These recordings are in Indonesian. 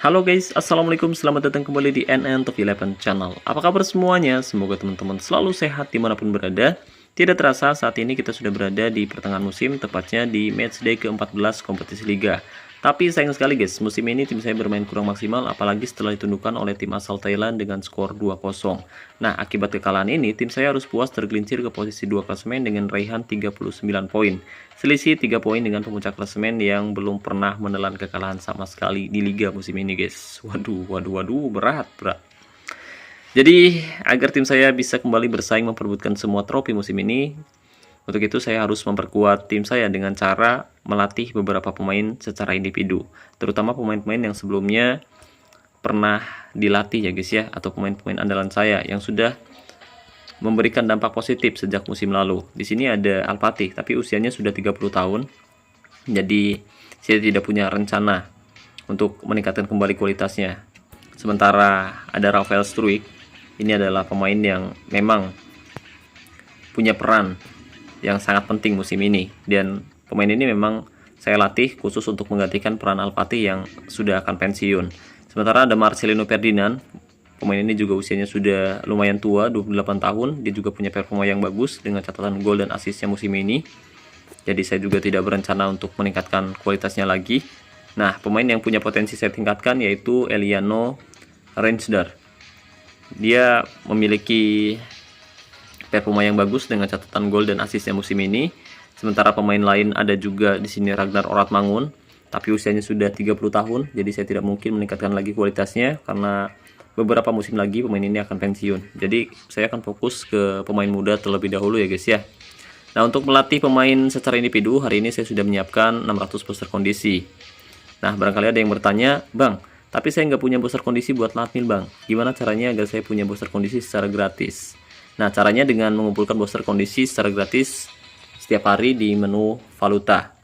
Halo guys, assalamualaikum, selamat datang kembali di NN Top 11 Channel. Apa kabar semuanya? Semoga teman-teman selalu sehat dimanapun berada. Tidak terasa saat ini kita sudah berada di pertengahan musim, tepatnya di matchday ke-14 kompetisi Liga. Tapi sayang sekali guys, musim ini tim saya bermain kurang maksimal, apalagi setelah ditundukkan oleh tim asal Thailand dengan skor 2-0. Nah, akibat kekalahan ini, tim saya harus puas tergelincir ke posisi 2 klasemen dengan raihan 39 poin. Selisih 3 poin dengan pemuncak klasemen yang belum pernah menelan kekalahan sama sekali di Liga musim ini guys. Waduh, berat. Jadi, agar tim saya bisa kembali bersaing memperebutkan semua trofi musim ini, untuk itu saya harus memperkuat tim saya dengan cara melatih beberapa pemain secara individu, terutama pemain-pemain yang sebelumnya pernah dilatih ya guys ya, atau pemain-pemain andalan saya yang sudah memberikan dampak positif sejak musim lalu. Di sini ada Al-Fatih, tapi usianya sudah 30 tahun. Jadi saya tidak punya rencana untuk meningkatkan kembali kualitasnya. Sementara ada Rafael Struijk, ini adalah pemain yang memang punya peran yang sangat penting musim ini, dan pemain ini memang saya latih khusus untuk menggantikan peran Al-Fatih yang sudah akan pensiun. Sementara ada Marcelino Ferdinand, pemain ini juga usianya sudah lumayan tua, 28 tahun. Dia juga punya performa yang bagus dengan catatan gol dan asisnya musim ini. Jadi saya juga tidak berencana untuk meningkatkan kualitasnya lagi. Nah, pemain yang punya potensi saya tingkatkan yaitu Eliano Reinsdorp. Dia memiliki performa yang bagus dengan catatan gol dan asisnya musim ini. Sementara pemain lain ada juga di sini Ragnar Oratmangun, tapi usianya sudah 30 tahun, jadi saya tidak mungkin meningkatkan lagi kualitasnya karena beberapa musim lagi pemain ini akan pensiun. Jadi saya akan fokus ke pemain muda terlebih dahulu ya guys ya. Nah, untuk melatih pemain secara individu, hari ini saya sudah menyiapkan 600 booster kondisi. Nah, barangkali ada yang bertanya, Bang, tapi saya nggak punya booster kondisi buat latmil Bang. Gimana caranya agar saya punya booster kondisi secara gratis? Nah, caranya dengan mengumpulkan booster kondisi secara gratis setiap hari di menu valuta.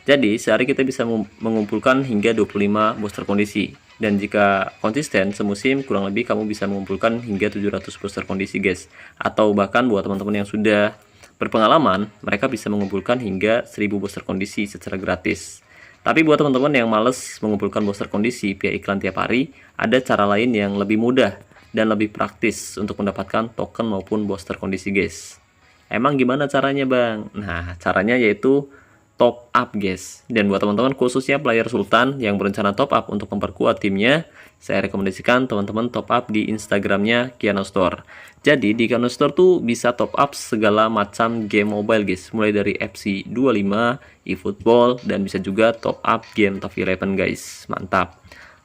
Jadi, sehari kita bisa mengumpulkan hingga 25 booster kondisi. Dan jika konsisten semusim, kurang lebih kamu bisa mengumpulkan hingga 700 booster kondisi guys. Atau bahkan buat teman-teman yang sudah berpengalaman, mereka bisa mengumpulkan hingga 1000 booster kondisi secara gratis. Tapi buat teman-teman yang males mengumpulkan booster kondisi via iklan tiap hari, ada cara lain yang lebih mudah dan lebih praktis untuk mendapatkan token maupun booster kondisi guys. Emang gimana caranya Bang? Nah, caranya yaitu top up guys. Dan buat teman-teman khususnya player Sultan yang berencana top up untuk memperkuat timnya, saya rekomendasikan teman-teman top up di Instagramnya Kiano Store. Jadi di Kiano Store tuh bisa top up segala macam game mobile guys, mulai dari FC 25, eFootball, dan bisa juga top up game Top 11 guys. Mantap.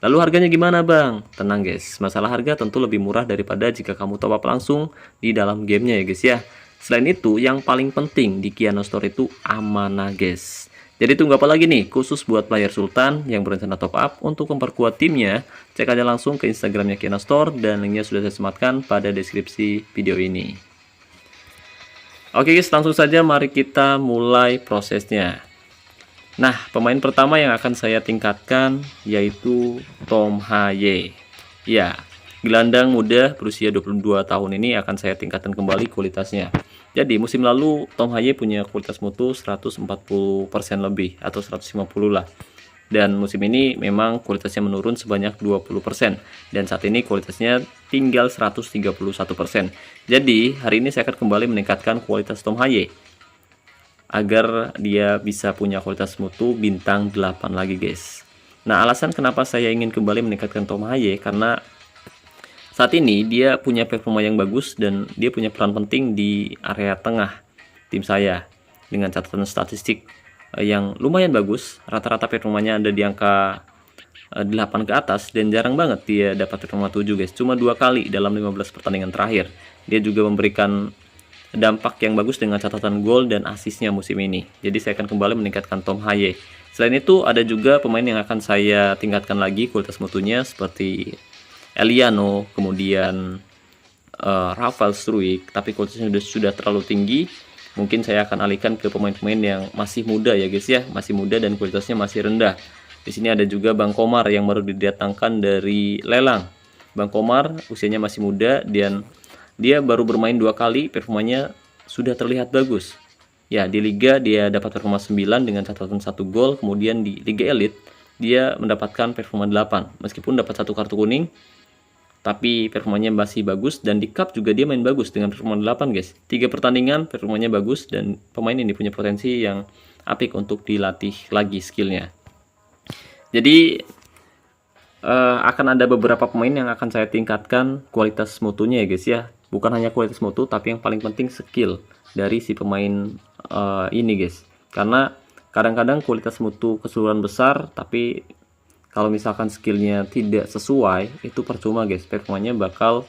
Lalu harganya gimana Bang? Tenang guys, masalah harga tentu lebih murah daripada jika kamu top up langsung di dalam gamenya ya guys ya. Selain itu, yang paling penting di Kiano Store itu amanah guys. Jadi tunggu apa lagi nih, khusus buat player Sultan yang berencana top up untuk memperkuat timnya, cek aja langsung ke Instagramnya Kiano Store dan linknya sudah saya sematkan pada deskripsi video ini. Oke guys, langsung saja mari kita mulai prosesnya. Nah, pemain pertama yang akan saya tingkatkan yaitu Tom Haye. Ya, gelandang muda berusia 22 tahun ini akan saya tingkatkan kembali kualitasnya. Jadi, musim lalu Tom Haye punya kualitas mutu 140% lebih atau 150 lah. Dan musim ini memang kualitasnya menurun sebanyak 20%. Dan saat ini kualitasnya tinggal 131%. Jadi, hari ini saya akan kembali meningkatkan kualitas Tom Haye agar dia bisa punya kualitas mutu bintang 8 lagi guys. Nah, alasan kenapa saya ingin kembali meningkatkan Tom Haye karena saat ini dia punya performa yang bagus dan dia punya peran penting di area tengah tim saya dengan catatan statistik yang lumayan bagus. Rata-rata performanya ada di angka 8 ke atas dan jarang banget dia dapat performa 7 guys. Cuma 2 kali dalam 15 pertandingan terakhir. Dia juga memberikan dampak yang bagus dengan catatan gol dan asisnya musim ini. Jadi saya akan kembali meningkatkan Tom Haye. Selain itu ada juga pemain yang akan saya tingkatkan lagi kualitas mutunya seperti Eliano, kemudian Rafael Struijk, tapi kualitasnya sudah terlalu tinggi. Mungkin saya akan alihkan ke pemain-pemain yang masih muda ya guys ya, masih muda dan kualitasnya masih rendah. Di sini ada juga Bang Komar yang baru didatangkan dari lelang. Bang Komar usianya masih muda dan dia baru bermain 2 kali, performanya sudah terlihat bagus. Ya, di Liga dia dapat performa 9 dengan catatan 1 gol, kemudian di Liga Elite dia mendapatkan performa 8. Meskipun dapat 1 kartu kuning, tapi performanya masih bagus, dan di cup juga dia main bagus dengan performa 8 guys. 3 pertandingan performanya bagus, dan pemain ini punya potensi yang apik untuk dilatih lagi skillnya. Jadi akan ada beberapa pemain yang akan saya tingkatkan kualitas mutunya ya guys ya. Bukan hanya kualitas mutu, tapi yang paling penting skill dari si pemain ini guys. Karena kadang-kadang kualitas mutu keseluruhan besar, tapi kalau misalkan skillnya tidak sesuai, itu percuma guys, performanya bakal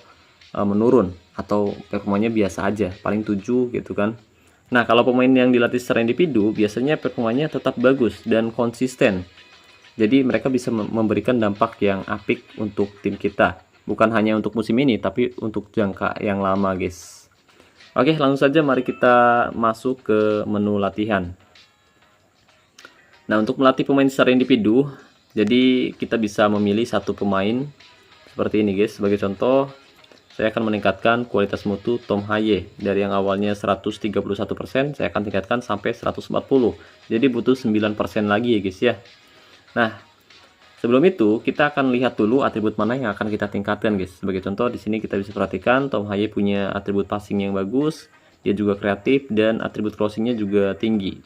menurun atau performanya biasa aja, paling 7 gitu kan. Nah, kalau pemain yang dilatih secara individu biasanya performanya tetap bagus dan konsisten. Jadi mereka bisa memberikan dampak yang apik untuk tim kita, bukan hanya untuk musim ini tapi untuk jangka yang lama guys. Oke, langsung saja mari kita masuk ke menu latihan. Nah, untuk melatih pemain secara individu, jadi kita bisa memilih satu pemain seperti ini guys. Sebagai contoh, saya akan meningkatkan kualitas mutu Tom Haye dari yang awalnya 131%, saya akan tingkatkan sampai 140. Jadi butuh 9% lagi ya guys ya. Nah, sebelum itu kita akan lihat dulu atribut mana yang akan kita tingkatkan guys. Sebagai contoh di sini kita bisa perhatikan Tom Haye punya atribut passing yang bagus, dia juga kreatif, dan atribut crossingnya juga tinggi.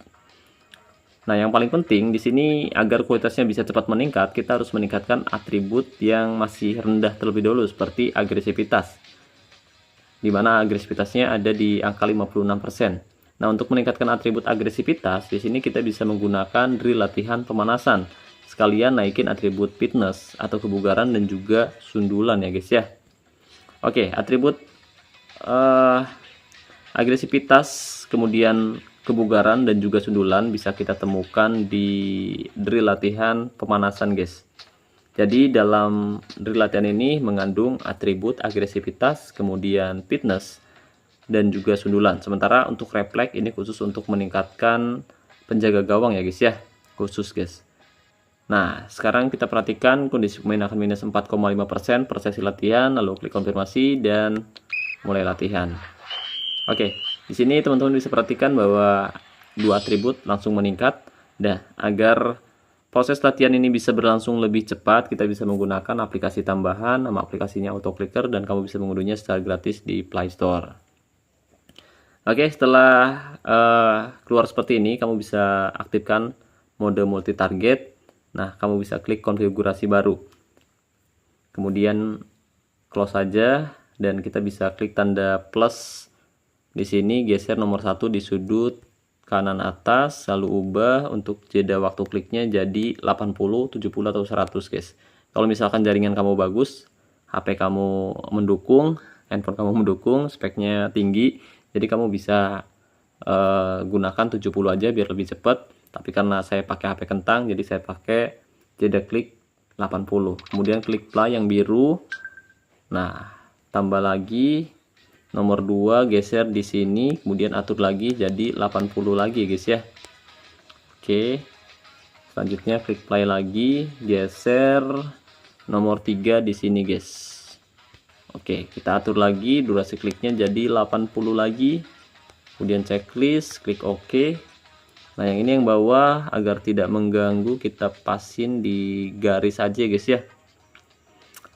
Nah, yang paling penting di sini agar kualitasnya bisa cepat meningkat, kita harus meningkatkan atribut yang masih rendah terlebih dahulu seperti agresivitas. Di mana agresivitasnya ada di angka 56%. Nah, untuk meningkatkan atribut agresivitas, di sini kita bisa menggunakan drill latihan pemanasan. Sekalian naikin atribut fitness atau kebugaran dan juga sundulan ya guys ya. Oke, atribut agresivitas, kemudian kebugaran dan juga sundulan bisa kita temukan di drill latihan pemanasan guys. Jadi dalam drill latihan ini mengandung atribut agresivitas, kemudian fitness, dan juga sundulan. Sementara untuk refleks ini khusus untuk meningkatkan penjaga gawang ya guys ya, khusus guys. Nah, sekarang kita perhatikan kondisi pemain akan minus 4,5% per sesi latihan, lalu klik konfirmasi dan mulai latihan. Oke, di sini teman-teman bisa perhatikan bahwa dua atribut langsung meningkat. Nah, agar proses latihan ini bisa berlangsung lebih cepat, kita bisa menggunakan aplikasi tambahan, nama aplikasinya AutoClicker, dan kamu bisa mengunduhnya secara gratis di Play Store. Oke, setelah keluar seperti ini, kamu bisa aktifkan mode multi target. Nah, kamu bisa klik konfigurasi baru. Kemudian close saja, dan kita bisa klik tanda plus. Di sini geser nomor 1 di sudut kanan atas, lalu ubah untuk jeda waktu kliknya jadi 80, 70 atau 100 guys. Kalau misalkan jaringan kamu bagus, HP kamu mendukung, handphone kamu mendukung, speknya tinggi, jadi kamu bisa gunakan 70 aja biar lebih cepat. Tapi karena saya pakai HP kentang, jadi saya pakai jeda klik 80. Kemudian klik play yang biru. Nah, tambah lagi nomor 2, geser di sini, kemudian atur lagi jadi 80 lagi guys ya. Oke. Selanjutnya klik play lagi, geser nomor 3 di sini guys. Oke, kita atur lagi durasi kliknya jadi 80 lagi. Kemudian checklist, klik OK. Nah, yang ini yang bawah agar tidak mengganggu kita pasin di garis aja guys ya.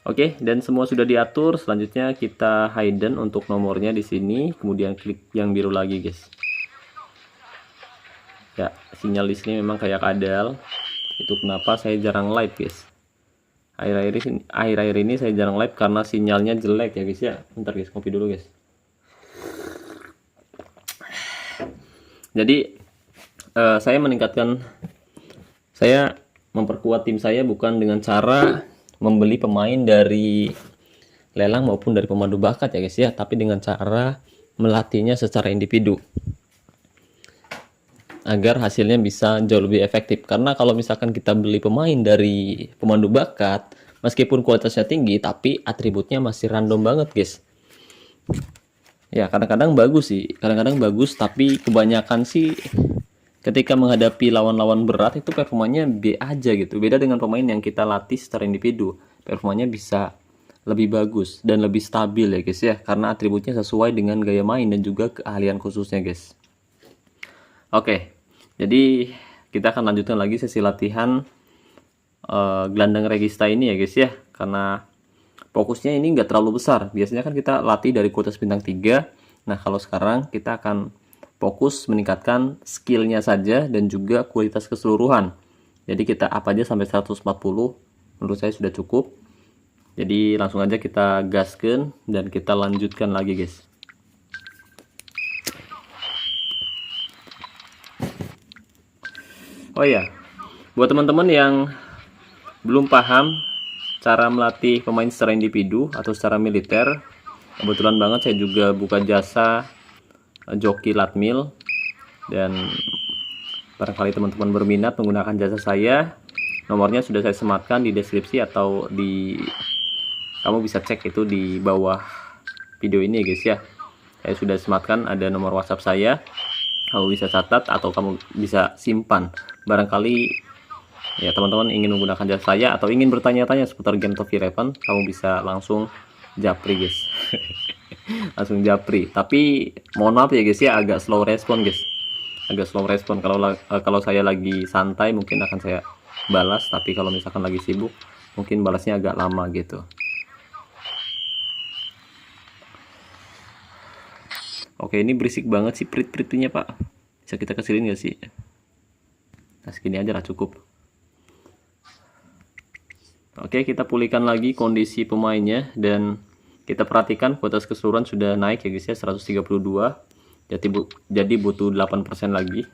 Oke, dan semua sudah diatur. Selanjutnya kita hidden untuk nomornya di sini, kemudian klik yang biru lagi, guys. Ya, sinyal di sini memang kayak kadal. Itu kenapa saya jarang live, guys. Akhir-akhir ini saya jarang live karena sinyalnya jelek ya, guys ya. Bentar, guys, kopi dulu, guys. Jadi saya memperkuat tim saya bukan dengan cara membeli pemain dari lelang maupun dari pemandu bakat ya guys ya, tapi dengan cara melatihnya secara individu agar hasilnya bisa jauh lebih efektif. Karena kalau misalkan kita beli pemain dari pemandu bakat, meskipun kualitasnya tinggi tapi atributnya masih random banget guys. Ya, kadang-kadang bagus sih, kadang-kadang bagus, tapi kebanyakan sih ketika menghadapi lawan-lawan berat itu performanya B aja gitu. Beda dengan pemain yang kita latih secara individu, performanya bisa lebih bagus dan lebih stabil ya guys ya, karena atributnya sesuai dengan gaya main dan juga keahlian khususnya guys. Oke, jadi kita akan lanjutkan lagi sesi latihan gelandang regista ini ya guys ya, karena fokusnya ini nggak terlalu besar. Biasanya kan kita latih dari kualitas bintang 3. Nah kalau sekarang kita akan fokus meningkatkan skillnya saja dan juga kualitas keseluruhan. Jadi kita up aja sampai 140, menurut saya sudah cukup. Jadi langsung aja kita gaskan dan kita lanjutkan lagi guys. Oh ya, buat teman-teman yang belum paham cara melatih pemain secara individu atau secara militer, kebetulan banget saya juga buka jasa joki latmil, dan barangkali teman-teman berminat menggunakan jasa saya, nomornya sudah saya sematkan di deskripsi atau kamu bisa cek itu di bawah video ini ya guys ya. Saya sudah sematkan, ada nomor WhatsApp saya, kamu bisa catat atau kamu bisa simpan. Barangkali ya teman-teman ingin menggunakan jasa saya atau ingin bertanya-tanya seputar game Top 11, kamu bisa langsung japri guys. Langsung japri. Tapi mohon maaf ya guys ya, agak slow respon guys. Agak slow respon. Kalau saya lagi santai mungkin akan saya balas, tapi kalau misalkan lagi sibuk mungkin balasnya agak lama gitu. Oke, ini berisik banget sih prit-pritnya pak. Bisa kita kecilin gak sih? Nah segini aja lah cukup. Oke, kita pulihkan lagi kondisi pemainnya dan kita perhatikan kualitas keseluruhan sudah naik ya guys ya, 132. Jadi butuh 8% lagi.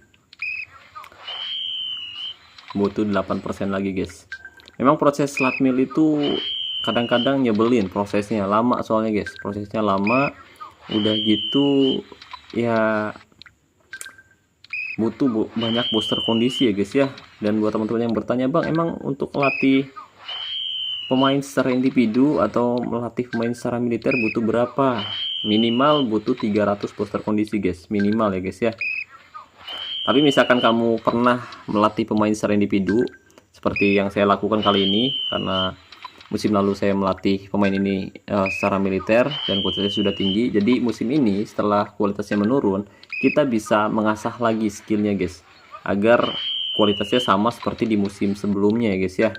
Butuh 8% lagi guys. Memang proses latmil itu kadang-kadang nyebelin, prosesnya lama soalnya guys. Prosesnya lama, udah gitu ya butuh banyak booster kondisi ya guys ya. Dan buat teman-teman yang bertanya, bang emang untuk melatih pemain secara individu atau melatih pemain secara militer butuh berapa? Minimal butuh 300 booster kondisi guys, minimal ya guys ya. Tapi misalkan kamu pernah melatih pemain secara individu seperti yang saya lakukan kali ini, karena musim lalu saya melatih pemain ini secara militer dan kualitasnya sudah tinggi. Jadi musim ini setelah kualitasnya menurun, kita bisa mengasah lagi skillnya guys, agar kualitasnya sama seperti di musim sebelumnya ya guys ya.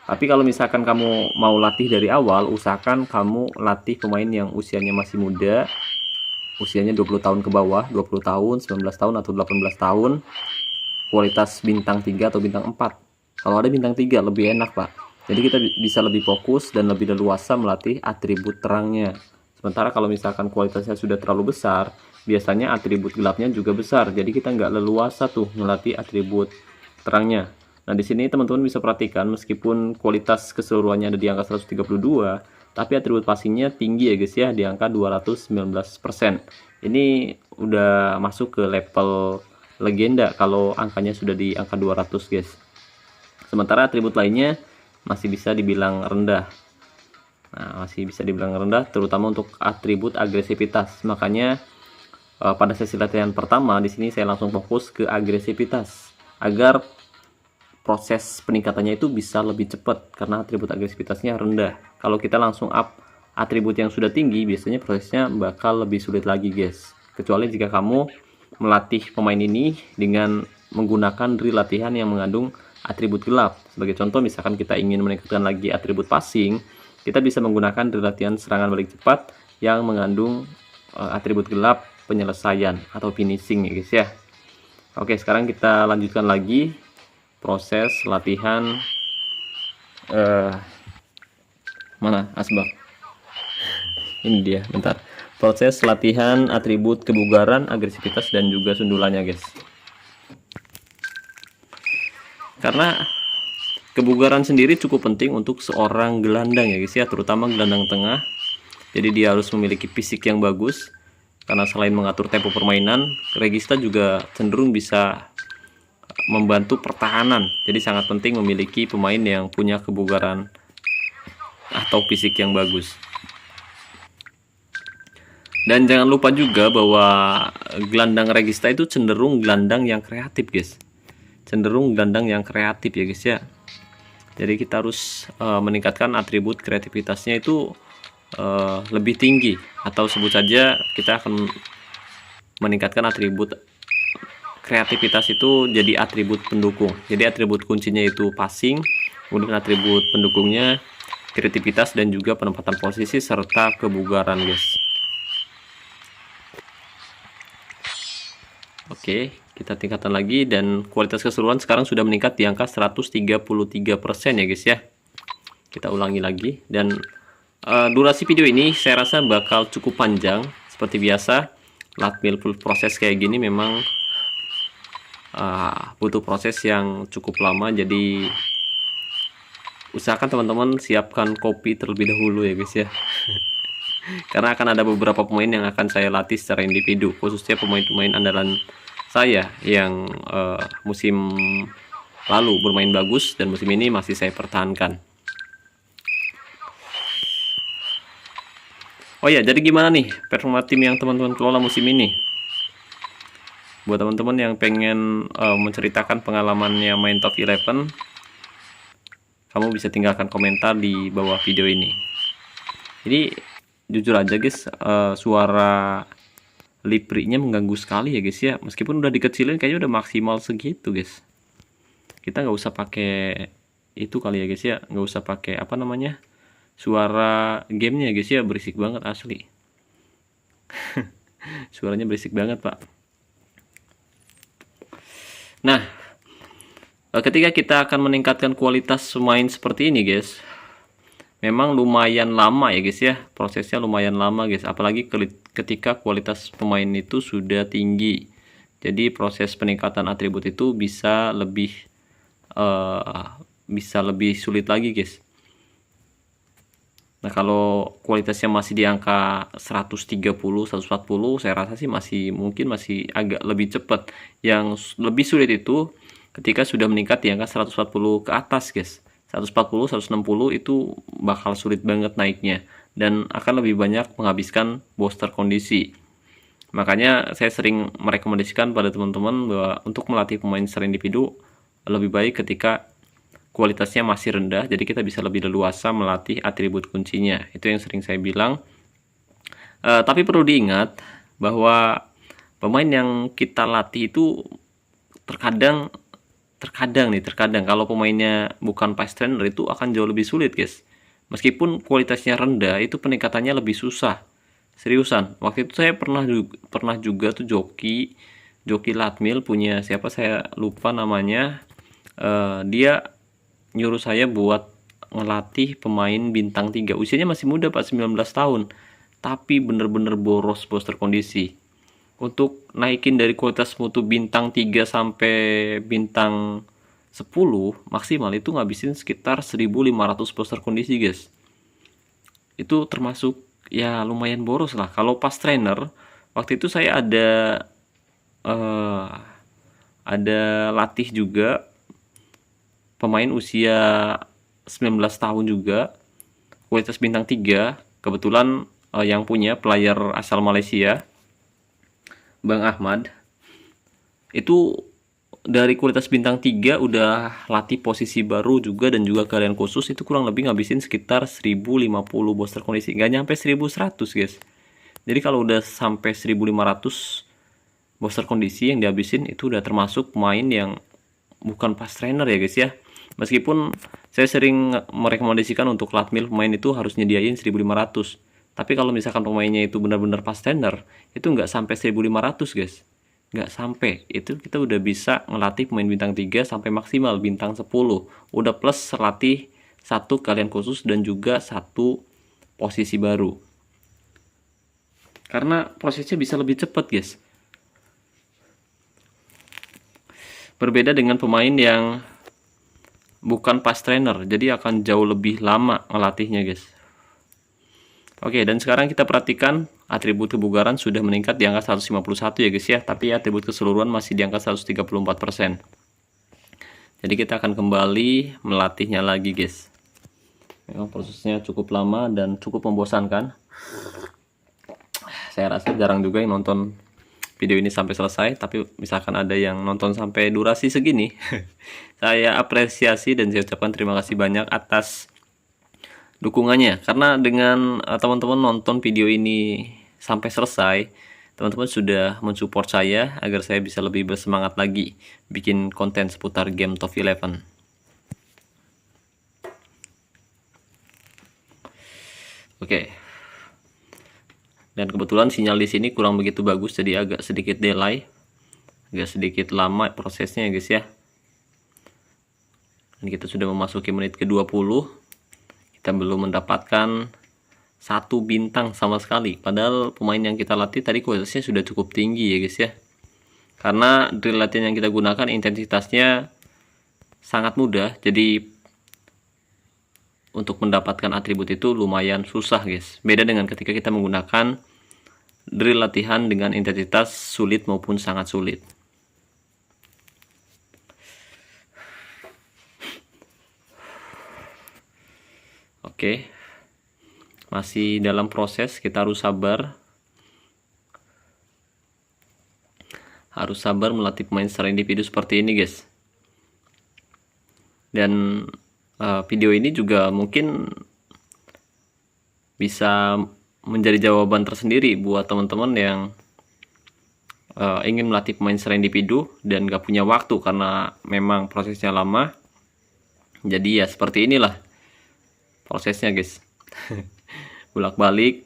Tapi kalau misalkan kamu mau latih dari awal, usahakan kamu latih pemain yang usianya masih muda, usianya 20 tahun ke bawah, 20 tahun, 19 tahun atau 18 tahun, kualitas bintang 3 atau bintang 4. Kalau ada bintang 3 lebih enak pak. Jadi kita bisa lebih fokus dan lebih leluasa melatih atribut terangnya. Sementara kalau misalkan kualitasnya sudah terlalu besar, biasanya atribut gelapnya juga besar. Jadi kita nggak leluasa tuh melatih atribut terangnya. Nah di sini teman-teman bisa perhatikan, meskipun kualitas keseluruhannya ada di angka 132, tapi atribut passingnya tinggi ya guys ya, di angka 219%. Ini udah masuk ke level legenda kalau angkanya sudah di angka 200 guys. Sementara atribut lainnya masih bisa dibilang rendah. Nah, masih bisa dibilang rendah, terutama untuk atribut agresivitas. Makanya pada sesi latihan pertama di sini saya langsung fokus ke agresivitas agar proses peningkatannya itu bisa lebih cepat karena atribut agresivitasnya rendah. Kalau kita langsung up atribut yang sudah tinggi, biasanya prosesnya bakal lebih sulit lagi guys. Kecuali jika kamu melatih pemain ini dengan menggunakan drill latihan yang mengandung atribut gelap. Sebagai contoh, misalkan kita ingin meningkatkan lagi atribut passing, kita bisa menggunakan drill latihan serangan balik cepat yang mengandung atribut gelap penyelesaian atau finishing ya guys ya. Oke, sekarang kita lanjutkan lagi proses latihan mana asbak. Ini dia, bentar. Proses latihan atribut kebugaran, agresivitas dan juga sundulannya guys. Karena kebugaran sendiri cukup penting untuk seorang gelandang ya guys ya, terutama gelandang tengah. Jadi dia harus memiliki fisik yang bagus, karena selain mengatur tempo permainan, regista juga cenderung bisa membantu pertahanan. Jadi sangat penting memiliki pemain yang punya kebugaran atau fisik yang bagus. Dan jangan lupa juga bahwa gelandang regista itu cenderung gelandang yang kreatif guys. Cenderung gelandang yang kreatif ya guys ya. Jadi kita harus meningkatkan atribut kreativitasnya itu lebih tinggi, atau sebut saja kita akan meningkatkan atribut kreativitas itu jadi atribut pendukung. Jadi atribut kuncinya itu passing, kemudian atribut pendukungnya kreativitas dan juga penempatan posisi serta kebugaran, guys. Oke, kita tingkatkan lagi dan kualitas keseluruhan sekarang sudah meningkat di angka 133% ya guys ya. Kita ulangi lagi dan durasi video ini saya rasa bakal cukup panjang. Seperti biasa, latmil full proses kayak gini memang butuh proses yang cukup lama, jadi usahakan teman-teman siapkan kopi terlebih dahulu ya guys ya. Karena akan ada beberapa pemain yang akan saya latih secara individu, khususnya pemain-pemain andalan saya yang musim lalu bermain bagus dan musim ini masih saya pertahankan. Oh ya, jadi gimana nih performa tim yang teman-teman kelola musim ini? Buat teman-teman yang pengen menceritakan pengalamannya main top 11, kamu bisa tinggalkan komentar di bawah video ini. Jadi jujur aja guys, suara lipriknya mengganggu sekali ya guys ya. Meskipun udah dikecilin kayaknya udah maksimal segitu guys. Kita nggak usah pakai itu kali ya guys ya, nggak usah pakai apa namanya, suara gamenya guys ya, berisik banget asli. Suaranya berisik banget pak. Nah, ketika kita akan meningkatkan kualitas main seperti ini guys, memang lumayan lama ya guys ya, prosesnya lumayan lama guys, apalagi ketika kualitas pemain itu sudah tinggi. Jadi proses peningkatan atribut itu bisa lebih sulit lagi guys. Nah, kalau kualitasnya masih di angka 130, 140, saya rasa sih masih agak lebih cepat. Yang lebih sulit itu ketika sudah meningkat di angka 140 ke atas guys. 140, 160 itu bakal sulit banget naiknya dan akan lebih banyak menghabiskan booster kondisi. Makanya saya sering merekomendasikan pada teman-teman bahwa untuk melatih pemain secara individu lebih baik ketika kualitasnya masih rendah, jadi kita bisa lebih leluasa melatih atribut kuncinya. Itu yang sering saya bilang. Tapi perlu diingat bahwa pemain yang kita latih itu terkadang kalau pemainnya bukan fast trainer itu akan jauh lebih sulit guys. Meskipun kualitasnya rendah, itu peningkatannya lebih susah. Seriusan, waktu itu saya pernah juga tuh joki latmil punya siapa saya lupa namanya. Dia nyuruh saya buat ngelatih pemain bintang 3, usianya masih muda pak, 19 tahun, tapi bener-bener boros booster kondisi. Untuk naikin dari kualitas mutu bintang 3 sampai bintang 10 maksimal itu ngabisin sekitar 1500 booster kondisi guys. Itu termasuk ya lumayan boros lah. Kalau pas trainer waktu itu saya ada latih juga pemain usia 19 tahun juga, kualitas bintang 3, kebetulan yang punya player asal Malaysia, Bang Ahmad. Itu dari kualitas bintang 3 udah latih posisi baru juga dan juga kalian khusus, itu kurang lebih ngabisin sekitar 1050 booster kondisi, nggak nyampe 1100 guys. Jadi kalau udah sampai 1500 booster kondisi yang dihabisin, itu udah termasuk pemain yang bukan fast trainer ya guys ya. Meskipun saya sering merekomendasikan untuk latmil pemain itu harus nyediain 1500. Tapi kalau misalkan pemainnya itu benar-benar fast trainer, itu nggak sampai 1500 guys. Nggak sampai. Itu kita udah bisa ngelatih pemain bintang 3 sampai maksimal bintang 10. Udah plus latih 1 kalian khusus dan juga 1 posisi baru. Karena prosesnya bisa lebih cepat guys. Berbeda dengan pemain yang bukan fast trainer, jadi akan jauh lebih lama ngelatihnya guys. Oke, dan sekarang kita perhatikan atribut kebugaran sudah meningkat di angka 151 ya guys ya, tapi atribut keseluruhan masih di angka 134%. Jadi kita akan kembali melatihnya lagi guys. Memang prosesnya cukup lama dan cukup membosankan. Saya rasa jarang juga yang nonton video ini sampai selesai, tapi misalkan ada yang nonton sampai durasi segini, saya apresiasi dan saya ucapkan terima kasih banyak atas dukungannya. Karena dengan teman-teman nonton video ini sampai selesai, teman-teman sudah mensupport saya agar saya bisa lebih bersemangat lagi bikin konten seputar game Top 11. Oke. Dan kebetulan sinyal di sini kurang begitu bagus, jadi agak sedikit delay. Agak sedikit lama prosesnya ya guys ya. Dan kita sudah memasuki menit ke-20. Kita belum mendapatkan 1 bintang sama sekali. Padahal pemain yang kita latih tadi kualitasnya sudah cukup tinggi ya guys ya. Karena drill latihan yang kita gunakan intensitasnya sangat mudah. Jadi untuk mendapatkan atribut itu lumayan susah guys. Beda dengan ketika kita menggunakan drill latihan dengan intensitas sulit maupun sangat sulit. Oke, masih dalam proses, kita harus sabar. Harus sabar melatih pemain secara individu seperti ini guys. Dan video ini juga mungkin bisa menjadi jawaban tersendiri buat teman-teman yang ingin melatih pemain secara individu dan gak punya waktu karena memang prosesnya lama. Jadi ya seperti inilah prosesnya guys. Bolak-balik.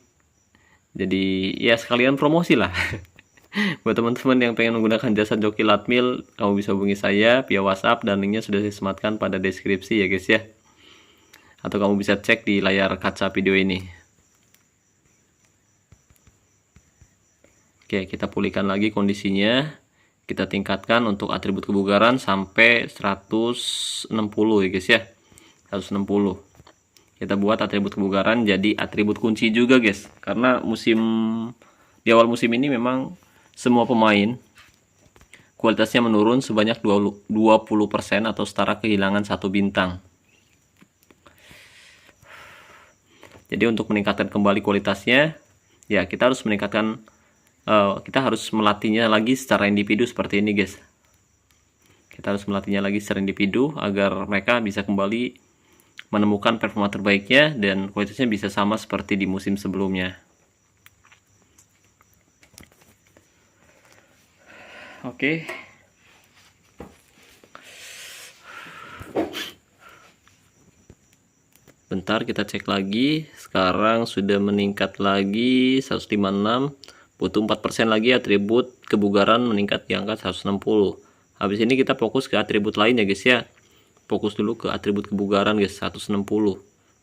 Jadi ya sekalian promosi lah. Buat teman-teman yang pengen menggunakan jasa joki Latmil, kamu bisa hubungi saya via WhatsApp dan linknya sudah saya sematkan pada deskripsi ya guys ya. Atau kamu bisa cek di layar kaca video ini. Oke, kita pulihkan lagi kondisinya. Kita tingkatkan untuk atribut kebugaran sampai 160 ya guys ya. 160. Kita buat atribut kebugaran jadi atribut kunci juga guys. Karena di awal musim ini memang semua pemain kualitasnya menurun sebanyak 20% atau setara kehilangan 1 bintang. Jadi untuk meningkatkan kembali kualitasnya, ya kita harus kita harus melatihnya lagi secara individu seperti ini guys. Kita harus melatihnya lagi secara individu agar mereka bisa kembali menemukan performa terbaiknya dan kualitasnya bisa sama seperti di musim sebelumnya. Oke. Bentar kita cek lagi. Sekarang sudah meningkat lagi 156. Butuh 4% lagi atribut kebugaran meningkat di angka 160. Habis ini kita fokus ke atribut lain ya guys ya. Fokus dulu ke atribut kebugaran guys, 160.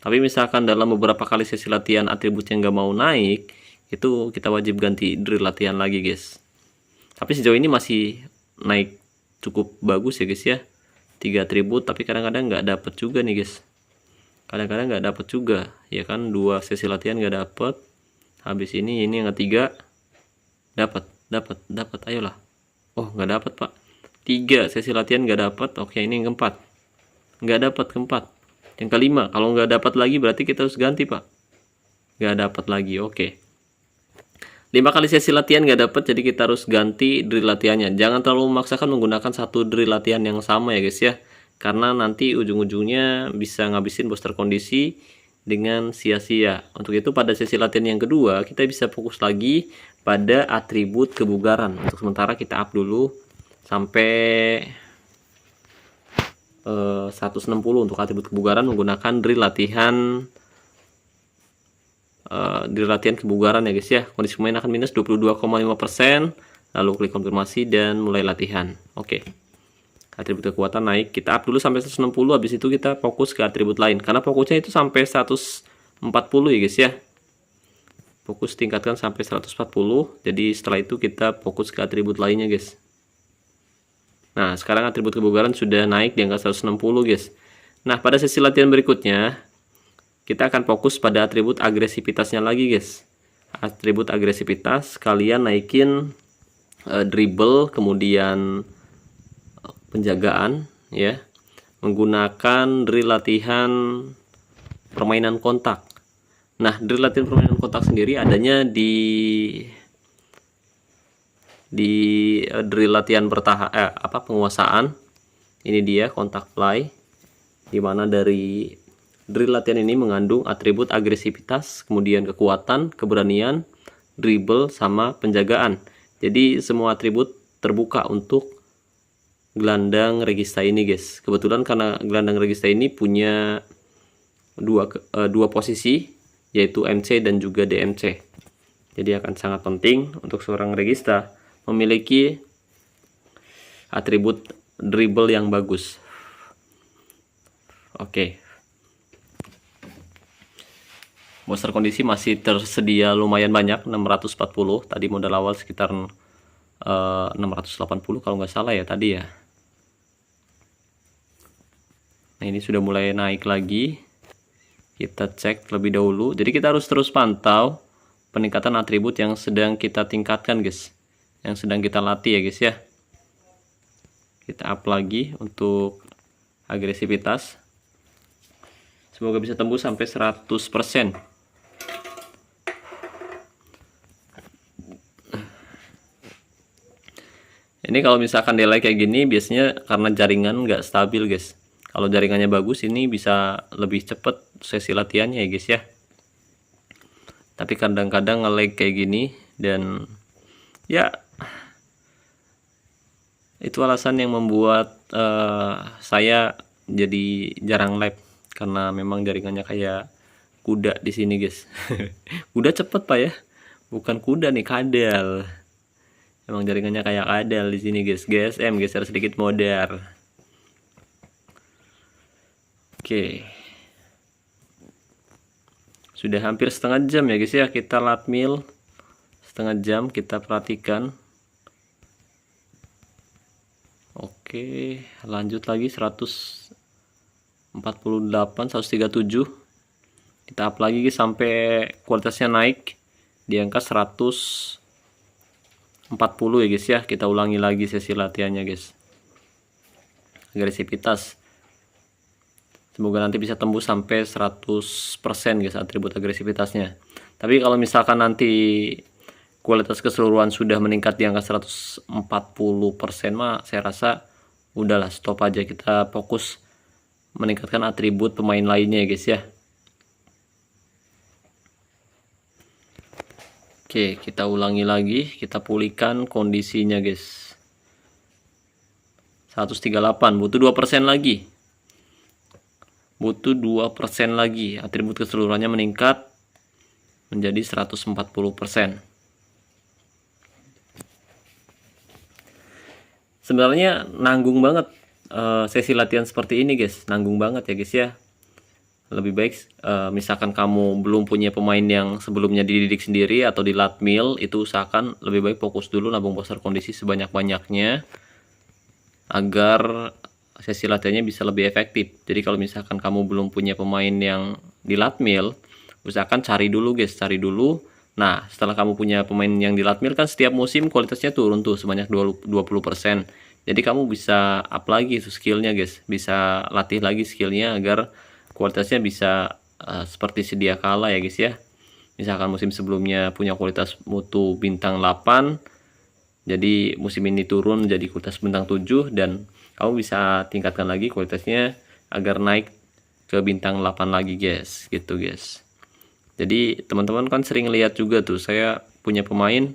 Tapi misalkan dalam beberapa kali sesi latihan atribut yang nggak mau naik, itu kita wajib ganti drill latihan lagi guys. Tapi sejauh ini masih naik cukup bagus ya guys ya. 3 atribut, tapi kadang-kadang nggak dapet juga nih guys. Kadang-kadang nggak dapet juga, ya kan 2 sesi latihan nggak dapet. Habis ini yang ketiga dapat, ayolah. Oh nggak dapet pak. 3 sesi latihan nggak dapet. Oke, ini yang keempat. Nggak dapat keempat. Yang kelima, kalau nggak dapat lagi berarti kita harus ganti pak. Nggak dapat lagi, oke. 5 kali sesi latihan nggak dapat, jadi kita harus ganti drill latihannya. Jangan terlalu memaksakan menggunakan 1 drill latihan yang sama ya guys ya, karena nanti ujung-ujungnya bisa ngabisin booster kondisi dengan sia-sia. Untuk itu pada sesi latihan yang kedua kita bisa fokus lagi pada atribut kebugaran. Untuk sementara kita up dulu sampai 160 untuk atribut kebugaran menggunakan drill latihan kebugaran ya guys ya. Kondisi pemain akan minus 22,5%. Lalu klik konfirmasi dan mulai latihan. Oke. Atribut kekuatan naik, kita up dulu sampai 160. Habis itu kita fokus ke atribut lain karena fokusnya itu sampai 140 ya guys ya. Fokus tingkatkan sampai 140. Jadi setelah itu kita fokus ke atribut lainnya guys. Nah, sekarang atribut kebugaran sudah naik di angka 160 guys. Nah, pada sesi latihan berikutnya kita akan fokus pada atribut agresivitasnya lagi guys. Atribut agresivitas kalian naikin dribble, kemudian penjagaan ya, menggunakan drill latihan permainan kontak. Nah, drill latihan permainan kontak sendiri adanya di drill latihan penguasaan. Ini dia kontak play, dimana dari drill latihan ini mengandung atribut agresivitas, kemudian kekuatan, keberanian, dribble, sama penjagaan. Jadi semua atribut terbuka untuk gelandang regista ini guys. Kebetulan karena gelandang regista ini punya dua posisi, yaitu MC dan juga DMC. Jadi akan sangat penting untuk seorang regista memiliki atribut dribble yang bagus. Oke. Booster kondisi masih tersedia lumayan banyak, 640. Tadi modal awal sekitar 680 kalau nggak salah ya tadi ya. Nah, ini sudah mulai naik lagi. Kita cek terlebih dahulu. Jadi kita harus terus pantau peningkatan atribut yang sedang kita tingkatkan guys, yang sedang kita latih ya guys ya. Kita up lagi untuk agresivitas. Semoga bisa tembus sampai 100%. Ini kalau misalkan delay kayak gini biasanya karena jaringan nggak stabil guys. Kalau jaringannya bagus ini bisa lebih cepet sesi latihannya ya guys ya. Tapi kadang-kadang nge-lag kayak gini, dan ya itu alasan yang membuat saya jadi jarang live, karena memang jaringannya kayak kuda di sini guys. Kuda cepet pak ya, bukan kuda nih, kadal. Emang jaringannya kayak kadal di sini guys. GSM geser sedikit modar. Oke. Sudah hampir setengah jam ya guys ya kita latmil. Setengah jam kita perhatikan. Oke, lanjut lagi 148, 137. Kita up lagi guys, sampai kualitasnya naik di angka 140 ya guys ya. Kita ulangi lagi sesi latihannya guys. Agresivitas. Semoga nanti bisa tembus sampai 100% guys atribut agresivitasnya. Tapi kalau misalkan nanti kualitas keseluruhan sudah meningkat di angka 140% mah saya rasa udahlah, stop aja, kita fokus meningkatkan atribut pemain lainnya ya guys ya. Oke, kita ulangi lagi, kita pulihkan kondisinya guys. 138, butuh 2% lagi. Butuh 2% lagi, atribut keseluruhannya meningkat menjadi 140%. Sebenarnya nanggung banget sesi latihan seperti ini guys, nanggung banget ya guys ya. Lebih baik misalkan kamu belum punya pemain yang sebelumnya dididik sendiri atau di latmil, itu usahakan lebih baik fokus dulu nabung poster kondisi sebanyak-banyaknya agar sesi latihannya bisa lebih efektif. Jadi kalau misalkan kamu belum punya pemain yang di latmil, usahakan cari dulu guys, cari dulu. Nah, setelah kamu punya pemain yang di latmil kan setiap musim kualitasnya turun tuh sebanyak 20%. Jadi kamu bisa up lagi tuh skillnya guys, bisa latih lagi skillnya agar kualitasnya bisa seperti sedia kala ya guys ya. Misalkan musim sebelumnya punya kualitas mutu bintang 8, jadi musim ini turun jadi kualitas bintang 7, dan kamu bisa tingkatkan lagi kualitasnya agar naik ke bintang 8 lagi guys, gitu guys. Jadi teman-teman kan sering lihat juga tuh, saya punya pemain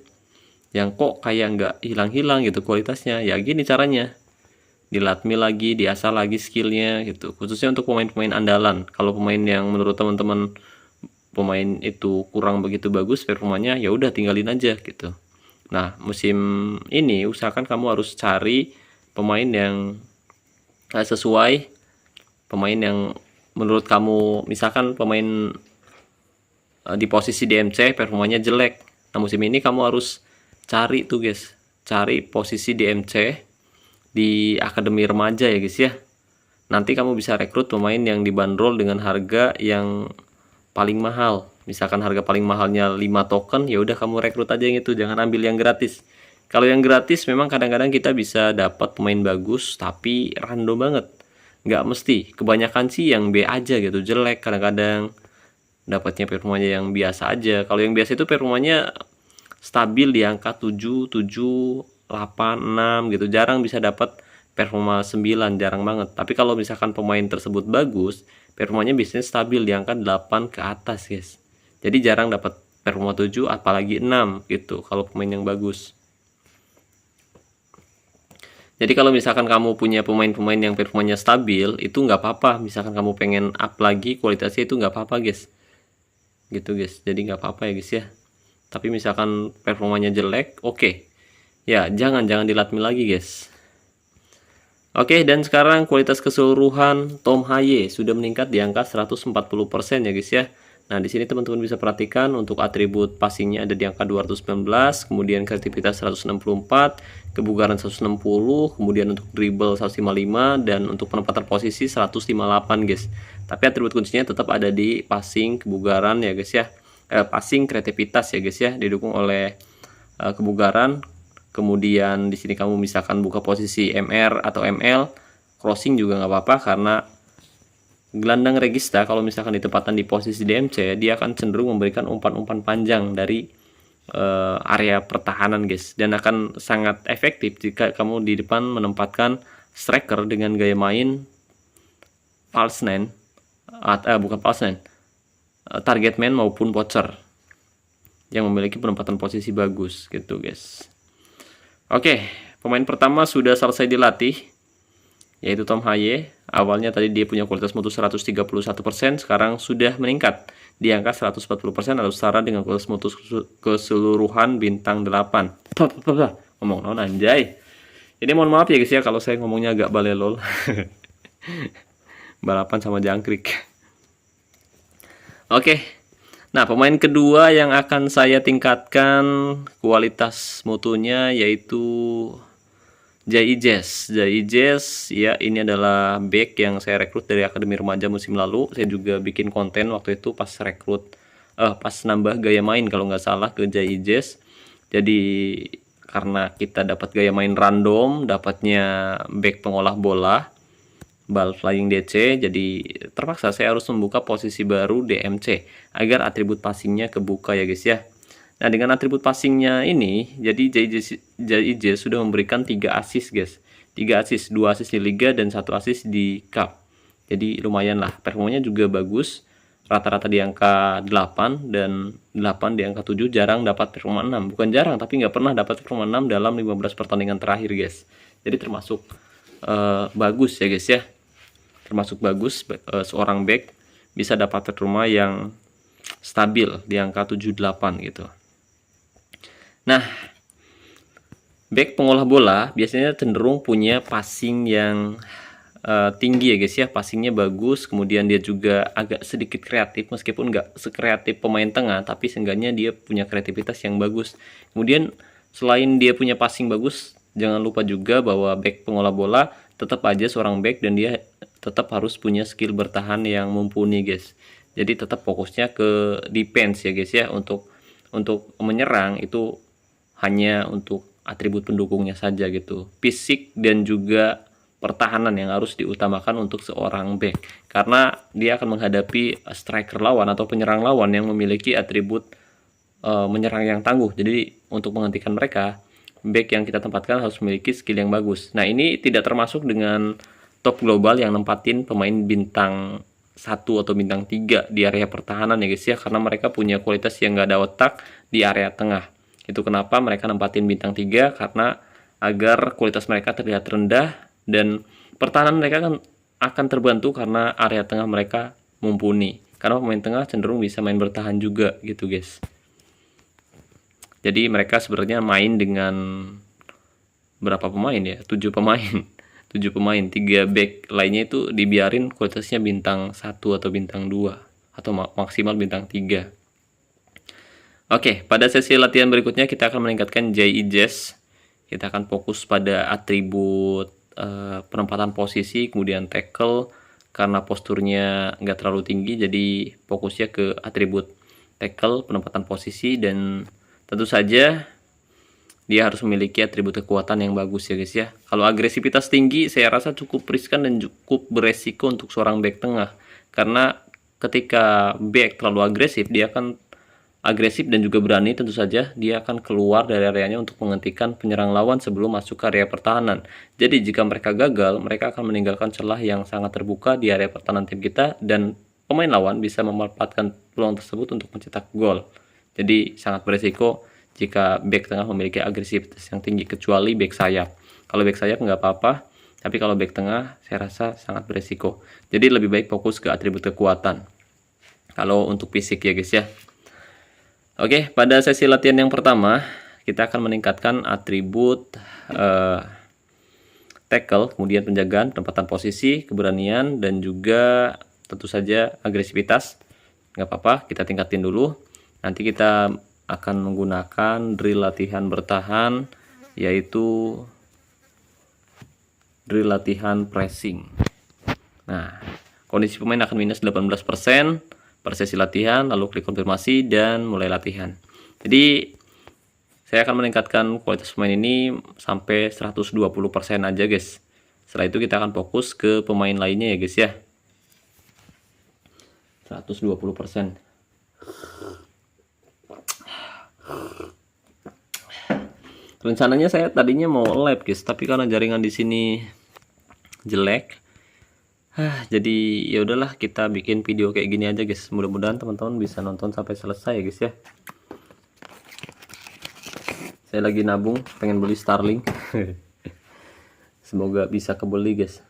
yang kok kayak nggak hilang-hilang gitu kualitasnya. Ya gini caranya, dilatmi lagi, diasah lagi skillnya gitu, khususnya untuk pemain-pemain andalan. Kalau pemain yang menurut teman-teman pemain itu kurang begitu bagus performanya, ya udah tinggalin aja gitu. Nah, musim ini usahakan kamu harus cari pemain yang sesuai, pemain yang menurut kamu, misalkan pemain di posisi DMC performanya jelek. Nah, musim ini kamu harus cari tuh guys, cari posisi DMC di akademi remaja ya guys ya. Nanti kamu bisa rekrut pemain yang dibanderol dengan harga yang paling mahal. Misalkan harga paling mahalnya 5 token, ya udah kamu rekrut aja yang itu, jangan ambil yang gratis. Kalau yang gratis memang kadang-kadang kita bisa dapat pemain bagus, tapi random banget. Nggak mesti, kebanyakan sih yang B aja gitu, jelek. Kadang-kadang dapatnya performanya yang biasa aja. Kalau yang biasa itu performanya stabil di angka 7, 7, 8, 6 gitu. Jarang bisa dapat performa 9, jarang banget. Tapi kalau misalkan pemain tersebut bagus, performanya biasanya stabil di angka 8 ke atas guys. Jadi jarang dapat performa 7 apalagi 6 gitu kalau pemain yang bagus. Jadi kalau misalkan kamu punya pemain-pemain yang performanya stabil, itu nggak apa-apa. Misalkan kamu pengen up lagi kualitasnya, itu nggak apa-apa guys. Gitu guys, jadi nggak apa-apa ya guys ya. Tapi misalkan performanya jelek, oke. Ya, jangan dilatmi lagi guys. Oke, dan sekarang kualitas keseluruhan Tom Haye sudah meningkat di angka 140% ya guys ya. Nah, di sini teman-teman bisa perhatikan untuk atribut passingnya ada di angka 219, kemudian kreativitas 164, kebugaran 160, kemudian untuk dribble 155, dan untuk penempatan posisi 158 guys. Tapi atribut kuncinya tetap ada di passing, kebugaran ya guys ya. Passing, kreativitas ya guys ya, didukung oleh kebugaran. Kemudian di sini kamu misalkan buka posisi MR atau ML, crossing juga nggak apa-apa karena gelandang regista kalau misalkan ditempatkan di posisi DMC, dia akan cenderung memberikan umpan-umpan panjang dari area pertahanan guys, dan akan sangat efektif jika kamu di depan menempatkan striker dengan gaya main false nine, bukan false nine, target man maupun poacher yang memiliki penempatan posisi bagus gitu guys. Oke, pemain pertama sudah selesai dilatih, yaitu Tom Haye. Awalnya tadi dia punya kualitas mutu 131%, sekarang sudah meningkat di angka 140% atau setara dengan kualitas mutu keseluruhan bintang 8. Ngomong non anjay. Ini mohon maaf ya guys ya kalau saya ngomongnya agak balelol. Balapan sama jangkrik. Oke. Nah, pemain kedua yang akan saya tingkatkan kualitas mutunya yaitu Jai Jazz ya, ini adalah back yang saya rekrut dari Akademi Remaja musim lalu. Saya juga bikin konten waktu itu pas rekrut pas nambah gaya main kalau nggak salah ke Jai Jazz. Jadi karena kita dapat gaya main random, dapatnya back pengolah bola, ball flying DC, jadi terpaksa saya harus membuka posisi baru DMC agar atribut passingnya kebuka ya guys ya. Nah, dengan atribut passingnya ini, jadi JIJ sudah memberikan 3 assist guys. 3 assist, 2 assist di Liga dan 1 assist di Cup. Jadi lumayan lah, performanya juga bagus. Rata-rata di angka 8 dan 8 di angka 7, jarang dapat performa 6. Bukan jarang, tapi nggak pernah dapat performa 6 dalam 15 pertandingan terakhir guys. Jadi termasuk bagus ya guys ya. Termasuk bagus, seorang back bisa dapat performa yang stabil di angka 78 gitu. Nah, back pengolah bola biasanya cenderung punya passing yang tinggi ya guys ya, passingnya bagus, kemudian dia juga agak sedikit kreatif meskipun nggak sekreatif pemain tengah, tapi seenggaknya dia punya kreativitas yang bagus. Kemudian selain dia punya passing bagus, jangan lupa juga bahwa back pengolah bola tetap aja seorang back dan dia tetap harus punya skill bertahan yang mumpuni guys. Jadi tetap fokusnya ke defense ya guys ya, untuk menyerang itu hanya untuk atribut pendukungnya saja gitu. Fisik dan juga pertahanan yang harus diutamakan untuk seorang back, karena dia akan menghadapi striker lawan atau penyerang lawan yang memiliki atribut menyerang yang tangguh. Jadi untuk menghentikan mereka, back yang kita tempatkan harus memiliki skill yang bagus. Nah, ini tidak termasuk dengan top global yang nempatin pemain bintang 1 atau bintang 3 di area pertahanan ya guys ya, karena mereka punya kualitas yang nggak ada otak di area tengah. Itu kenapa mereka nempatin bintang 3, karena agar kualitas mereka terlihat rendah dan pertahanan mereka akan terbantu karena area tengah mereka mumpuni. Karena pemain tengah cenderung bisa main bertahan juga gitu guys. Jadi mereka sebenarnya main dengan berapa pemain ya? 7 pemain. 7 pemain, 3 back lainnya itu dibiarin kualitasnya bintang 1 atau bintang 2 atau maksimal bintang 3. Oke, pada sesi latihan berikutnya kita akan meningkatkan JIJ. Kita akan fokus pada atribut penempatan posisi, kemudian tackle, karena posturnya nggak terlalu tinggi, jadi fokusnya ke atribut tackle, penempatan posisi, dan tentu saja dia harus memiliki atribut kekuatan yang bagus ya guys ya. Kalau agresivitas tinggi saya rasa cukup riskan dan cukup beresiko untuk seorang back tengah, karena ketika back terlalu agresif, dia akan agresif dan juga berani, tentu saja dia akan keluar dari areanya untuk menghentikan penyerang lawan sebelum masuk ke area pertahanan. Jadi jika mereka gagal, mereka akan meninggalkan celah yang sangat terbuka di area pertahanan tim kita, dan pemain lawan bisa memanfaatkan peluang tersebut untuk mencetak gol. Jadi sangat beresiko jika back tengah memiliki agresivitas yang tinggi, kecuali back sayap. Kalau back sayap nggak apa-apa, tapi kalau back tengah saya rasa sangat beresiko. Jadi lebih baik fokus ke atribut kekuatan kalau untuk fisik ya guys ya. Oke, pada sesi latihan yang pertama kita akan meningkatkan atribut tackle, kemudian penjagaan, penempatan posisi, keberanian, dan juga tentu saja agresivitas. Nggak apa-apa, kita tingkatin dulu. Nanti kita akan menggunakan drill latihan bertahan, yaitu drill latihan pressing. Nah, kondisi pemain akan minus 18% per sesi latihan, lalu klik konfirmasi dan mulai latihan. Jadi saya akan meningkatkan kualitas pemain ini sampai 120% aja guys. Setelah itu kita akan fokus ke pemain lainnya ya guys ya. 120%. Rencananya saya tadinya mau lab guys, tapi karena jaringan di sini jelek, jadi ya udahlah kita bikin video kayak gini aja guys. Mudah-mudahan teman-teman bisa nonton sampai selesai ya guys ya. Saya lagi nabung pengen beli Starlink. Semoga bisa kebeli guys.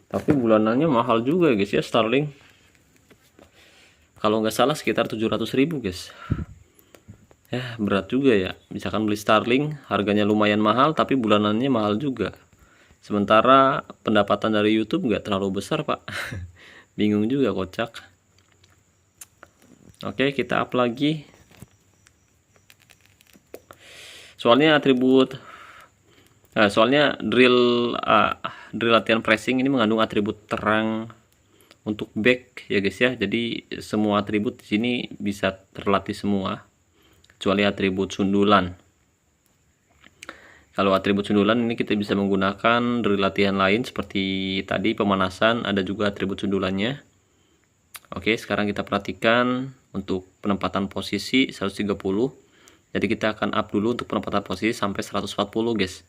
Tapi bulanannya mahal juga guys ya Starlink. Kalau nggak salah sekitar 700.000 guys. Ya berat juga ya. Misalkan beli Starlink harganya lumayan mahal, tapi bulanannya mahal juga. Sementara pendapatan dari YouTube nggak terlalu besar pak. Bingung juga, kocak. Oke, kita up lagi. Soalnya drill latihan pressing ini mengandung atribut terang untuk back ya guys ya. Jadi semua atribut di sini bisa terlatih semua, kecuali atribut sundulan. Kalau atribut sundulan ini kita bisa menggunakan drill latihan lain seperti tadi pemanasan, ada juga atribut sundulannya. Oke, sekarang kita perhatikan untuk penempatan posisi 130. Jadi kita akan up dulu untuk penempatan posisi sampai 140 guys.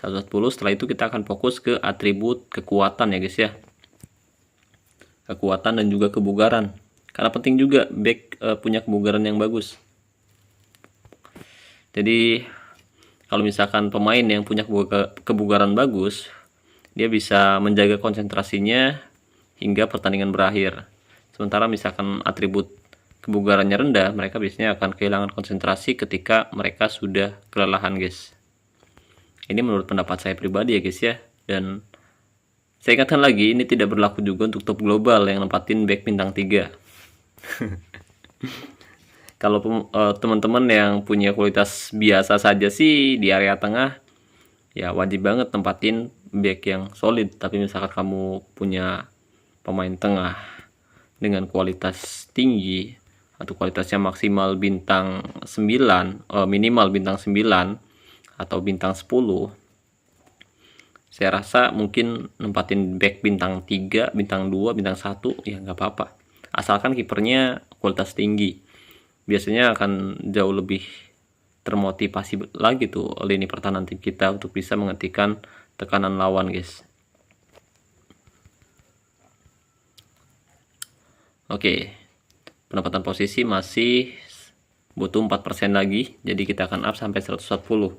140, setelah itu kita akan fokus ke atribut kekuatan ya guys ya. Kekuatan dan juga kebugaran. Karena penting juga back punya kebugaran yang bagus. Jadi kalau misalkan pemain yang punya kebugaran bagus, dia bisa menjaga konsentrasinya hingga pertandingan berakhir. Sementara misalkan atribut kebugarannya rendah, mereka biasanya akan kehilangan konsentrasi ketika mereka sudah kelelahan guys. Ini menurut pendapat saya pribadi ya guys ya. Dan saya ingatkan lagi, ini tidak berlaku juga untuk top global yang nempatin back bintang 3. Kalau teman-teman yang punya kualitas biasa saja sih di area tengah, ya wajib banget tempatin back yang solid. Tapi misalkan kamu punya pemain tengah dengan kualitas tinggi, atau kualitasnya maksimal bintang 9, minimal bintang 9 atau bintang 10, saya rasa mungkin nempatin back bintang 3, bintang 2, bintang 1 ya nggak apa-apa, asalkan kipernya kualitas tinggi. Biasanya akan jauh lebih termotivasi lagi tuh lini pertahanan tim kita untuk bisa menghentikan tekanan lawan guys. Oke, penempatan posisi masih butuh 4% lagi, jadi kita akan up sampai 140.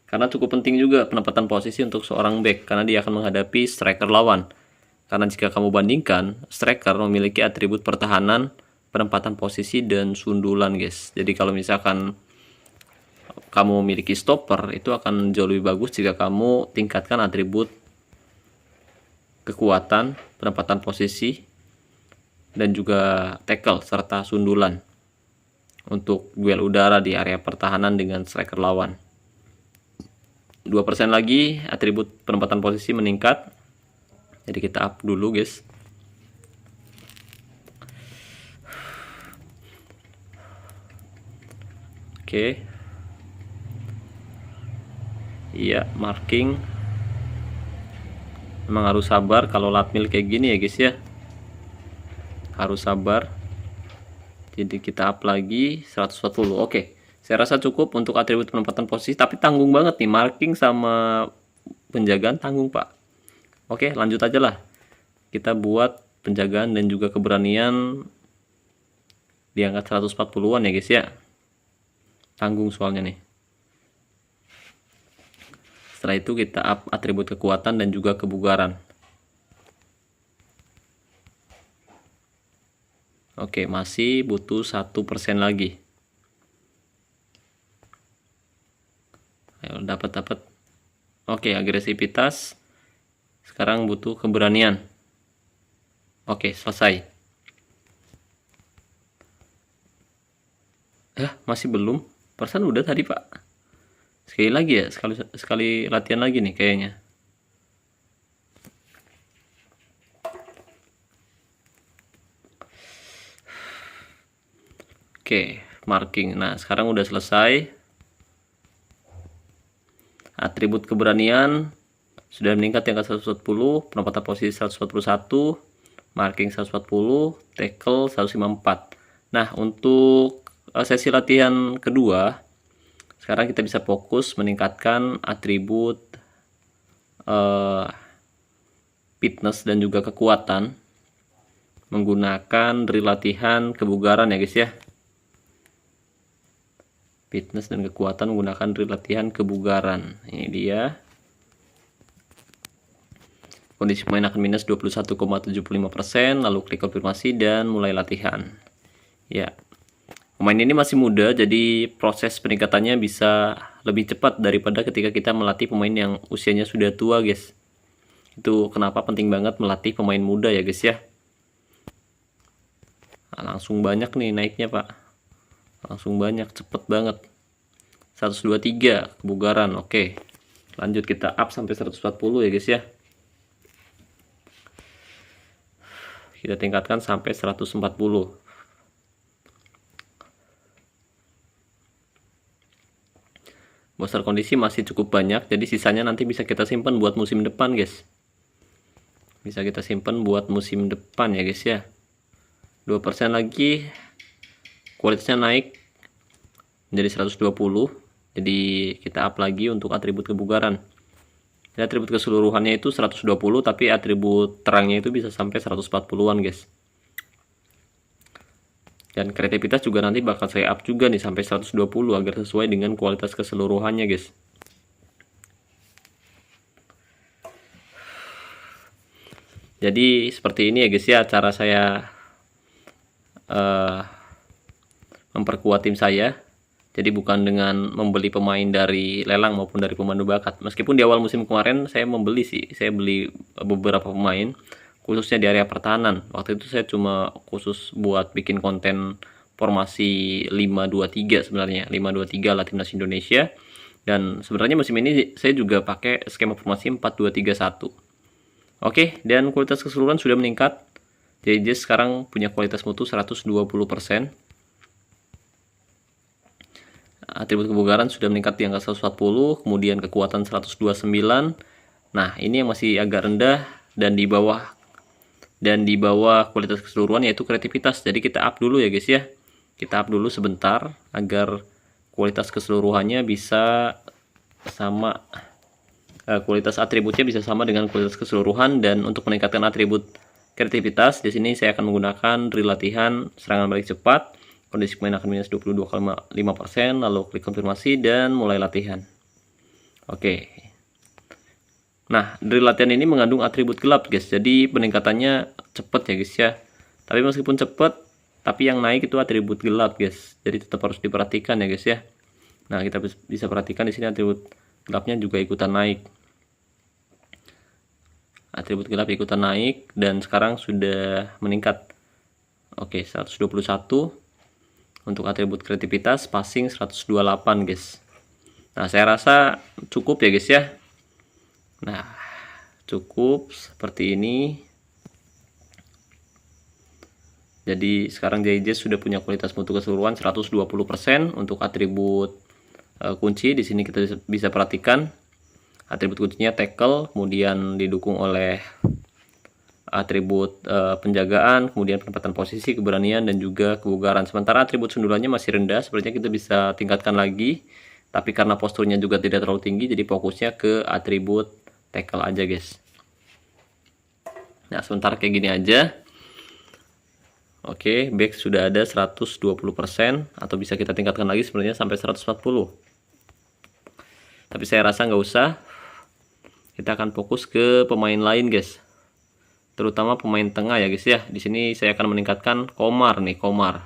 Karena cukup penting juga penempatan posisi untuk seorang back, karena dia akan menghadapi striker lawan. Karena jika kamu bandingkan, striker memiliki atribut pertahanan, penempatan posisi, dan sundulan guys. Jadi kalau misalkan kamu memiliki stopper, itu akan jauh lebih bagus jika kamu tingkatkan atribut kekuatan, penempatan posisi, dan juga tackle serta sundulan untuk duel udara di area pertahanan dengan striker lawan. 2% lagi atribut penempatan posisi meningkat. Jadi kita up dulu guys. Oke. Iya, marking. Memang harus sabar kalau latmil kayak gini ya guys ya. Harus sabar. Jadi kita up lagi 140. Oke, saya rasa cukup untuk atribut penempatan posisi, tapi tanggung banget nih, marking sama penjagaan tanggung pak. Oke, lanjut aja lah, kita buat penjagaan dan juga keberanian di angka 140-an ya guys ya. Tanggung soalnya nih. Setelah itu kita up atribut kekuatan dan juga kebugaran. Oke, masih butuh 1% lagi. Ayo, dapat. Oke, agresivitas. Sekarang butuh keberanian. Oke, selesai. Masih belum. Perasaan udah tadi, Pak. Sekali lagi ya, sekali latihan lagi nih kayaknya. Oke, marking. Nah, sekarang udah selesai. Atribut keberanian sudah meningkat yang ke 140, penempatan posisi 141, marking 140, tackle 154. Nah, untuk sesi latihan kedua, sekarang kita bisa fokus meningkatkan atribut fitness dan juga kekuatan menggunakan drill latihan kebugaran ya guys ya. Fitness dan kekuatan menggunakan drill latihan kebugaran. Ini dia. Kondisi pemain akan minus 21,75%, lalu klik konfirmasi dan mulai latihan. Ya. Pemain ini masih muda, jadi proses peningkatannya bisa lebih cepat daripada ketika kita melatih pemain yang usianya sudah tua, guys. Itu kenapa penting banget melatih pemain muda ya, guys ya. Nah, langsung banyak nih naiknya, Pak. Langsung banyak, cepet banget. 123 kebugaran, oke. Lanjut kita up sampai 140 ya, guys ya. Kita tingkatkan sampai 140. Booster kondisi masih cukup banyak, jadi sisanya nanti bisa kita simpan buat musim depan, guys. Bisa kita simpan buat musim depan ya, guys ya. 2% lagi kualitasnya naik menjadi 120. Jadi kita up lagi untuk atribut kebugaran. Jadi atribut keseluruhannya itu 120, tapi atribut terangnya itu bisa sampai 140-an, guys. Dan kreativitas juga nanti bakal saya up juga nih sampai 120 agar sesuai dengan kualitas keseluruhannya, guys. Jadi seperti ini ya, guys ya, cara saya memperkuat tim saya. Jadi bukan dengan membeli pemain dari lelang maupun dari pemandu bakat. Meskipun di awal musim kemarin saya membeli sih, saya beli beberapa pemain khususnya di area pertahanan. Waktu itu saya cuma khusus buat bikin konten formasi 5-2-3 sebenarnya, 5-2-3 lah timnas Indonesia. Dan sebenarnya musim ini saya juga pakai skema formasi 4-2-3-1. Oke, dan kualitas keseluruhan sudah meningkat. JJ sekarang punya kualitas mutu 120%. Atribut kebugaran sudah meningkat di angka 140, kemudian kekuatan 129. Nah, ini yang masih agak rendah dan di bawah kualitas keseluruhan yaitu kreativitas. Jadi kita up dulu ya, guys ya. Kita up dulu sebentar agar kualitas keseluruhannya bisa sama, kualitas atributnya bisa sama dengan kualitas keseluruhan. Dan untuk meningkatkan atribut kreativitas, di sini saya akan menggunakan drill latihan serangan balik cepat. Kondisi pemain akan minus 22,5%, lalu klik konfirmasi dan mulai latihan. Oke. Nah, drill latihan ini mengandung atribut gelap, guys. Jadi peningkatannya cepat ya, guys ya. Tapi meskipun cepat, tapi yang naik itu atribut gelap, guys. Jadi tetap harus diperhatikan ya, guys ya. Nah, kita bisa perhatikan di sini atribut gelapnya juga ikutan naik. Atribut gelap ikutan naik dan sekarang sudah meningkat. Oke, 121. Untuk atribut kreativitas passing 128, guys. Nah, saya rasa cukup ya, guys ya. Nah, cukup seperti ini. Jadi sekarang JJ sudah punya kualitas mutu keseluruhan 120%. Untuk atribut kunci di sini kita bisa perhatikan atribut kuncinya tackle, kemudian didukung oleh atribut penjagaan, kemudian penempatan posisi, keberanian, dan juga kebugaran. Sementara atribut sundulannya masih rendah, sepertinya kita bisa tingkatkan lagi. Tapi karena posturnya juga tidak terlalu tinggi, jadi fokusnya ke atribut tackle aja, guys. Nah, sementara kayak gini aja. Oke, back sudah ada 120% atau bisa kita tingkatkan lagi sebenarnya sampai 140. Tapi saya rasa nggak usah. Kita akan fokus ke pemain lain, guys. Terutama pemain tengah ya, guys ya. Di sini saya akan meningkatkan Komar nih, Komar.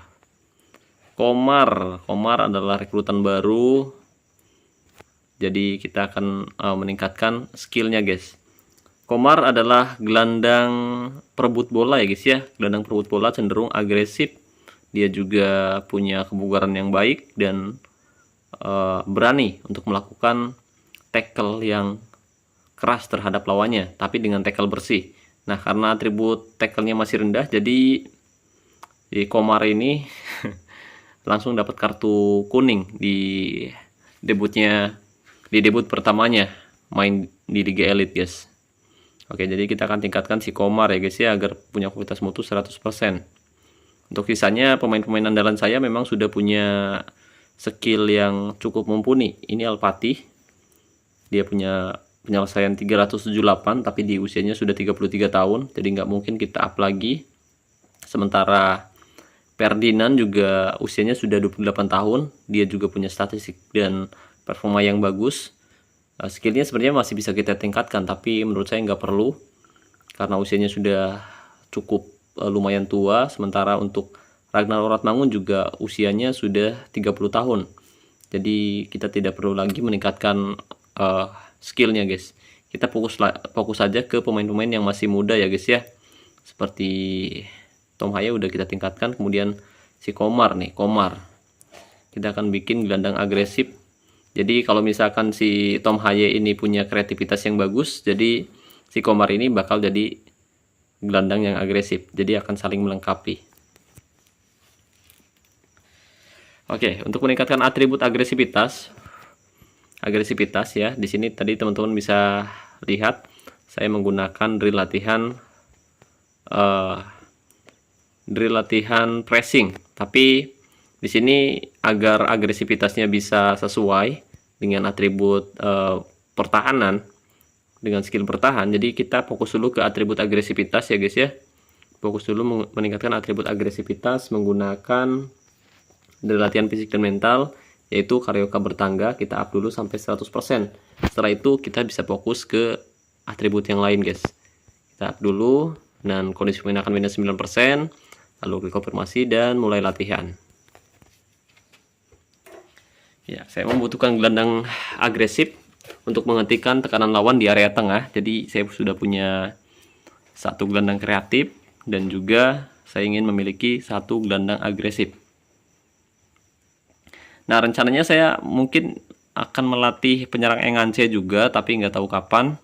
Komar adalah rekrutan baru. Jadi kita akan meningkatkan skillnya, guys. Komar adalah gelandang perebut bola ya, guys ya. Gelandang perebut bola cenderung agresif. Dia juga punya kebugaran yang baik dan berani untuk melakukan tackle yang keras terhadap lawannya, tapi dengan tackle bersih. Nah, karena atribut tackle-nya masih rendah, jadi di Komar ini langsung dapat kartu kuning di debut pertamanya main di Liga Elite, guys. Oke, jadi kita akan tingkatkan si Komar ya, guys ya, agar punya kualitas mutu 100%. Untuk sisanya pemain-pemain andalan saya memang sudah punya skill yang cukup mumpuni. Ini Al-Fatih. Dia punya penyelesaian 378 tapi di usianya sudah 33 tahun, jadi nggak mungkin kita up lagi. Sementara Ferdinand juga usianya sudah 28 tahun, dia juga punya statistik dan performa yang bagus. Skillnya sebenarnya masih bisa kita tingkatkan, tapi menurut saya nggak perlu karena usianya sudah cukup lumayan tua. Sementara untuk Ragnar Oratmangun juga usianya sudah 30 tahun, jadi kita tidak perlu lagi meningkatkan skillnya, guys. Kita fokus saja ke pemain-pemain yang masih muda ya, guys ya. Seperti Tom Haye udah kita tingkatkan, kemudian si Komar nih, Komar. Kita akan bikin gelandang agresif. Jadi kalau misalkan si Tom Haye ini punya kreativitas yang bagus, jadi si Komar ini bakal jadi gelandang yang agresif. Jadi akan saling melengkapi. Oke, untuk meningkatkan atribut agresivitas ya. Di sini tadi teman-teman bisa lihat saya menggunakan drill latihan pressing. Tapi di sini agar agresivitasnya bisa sesuai dengan atribut pertahanan, dengan skill bertahan, jadi kita fokus dulu ke atribut agresivitas ya, guys ya. Fokus dulu meningkatkan atribut agresivitas menggunakan dari latihan fisik dan mental, yaitu karyoka bertangga. Kita up dulu sampai 100%. Setelah itu kita bisa fokus ke atribut yang lain, guys. Kita up dulu dan kondisi pemain akan minus 9%, lalu klik konfirmasi dan mulai latihan. Ya, saya membutuhkan gelandang agresif untuk menghentikan tekanan lawan di area tengah. Jadi saya sudah punya satu gelandang kreatif dan juga saya ingin memiliki satu gelandang agresif. Nah, rencananya saya mungkin akan melatih penyerang Engance juga, tapi nggak tahu kapan.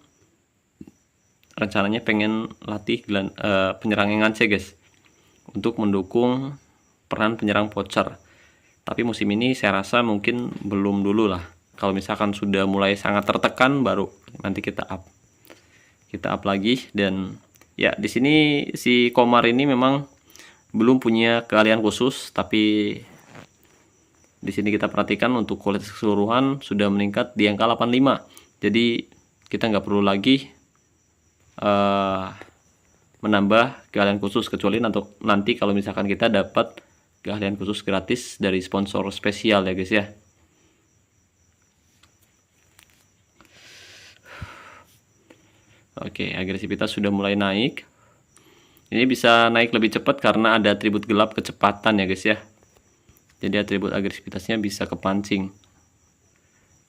Rencananya pengen latih penyerang Engance, guys, untuk mendukung peran penyerang Pocher. Tapi musim ini saya rasa mungkin belum dulu lah. Kalau misalkan sudah mulai sangat tertekan, baru nanti kita up lagi. Dan ya, di sini si Komar ini memang belum punya keahlian khusus, tapi di sini kita perhatikan untuk kualitas keseluruhan sudah meningkat di angka 85. Jadi kita nggak perlu lagi menambah keahlian khusus, kecuali nanti kalau misalkan kita dapat keahlian khusus gratis dari sponsor spesial ya, guys ya. Oke, agresivitas sudah mulai naik. Ini bisa naik lebih cepat karena ada atribut gelap kecepatan ya, guys ya. Jadi atribut agresivitasnya bisa kepancing.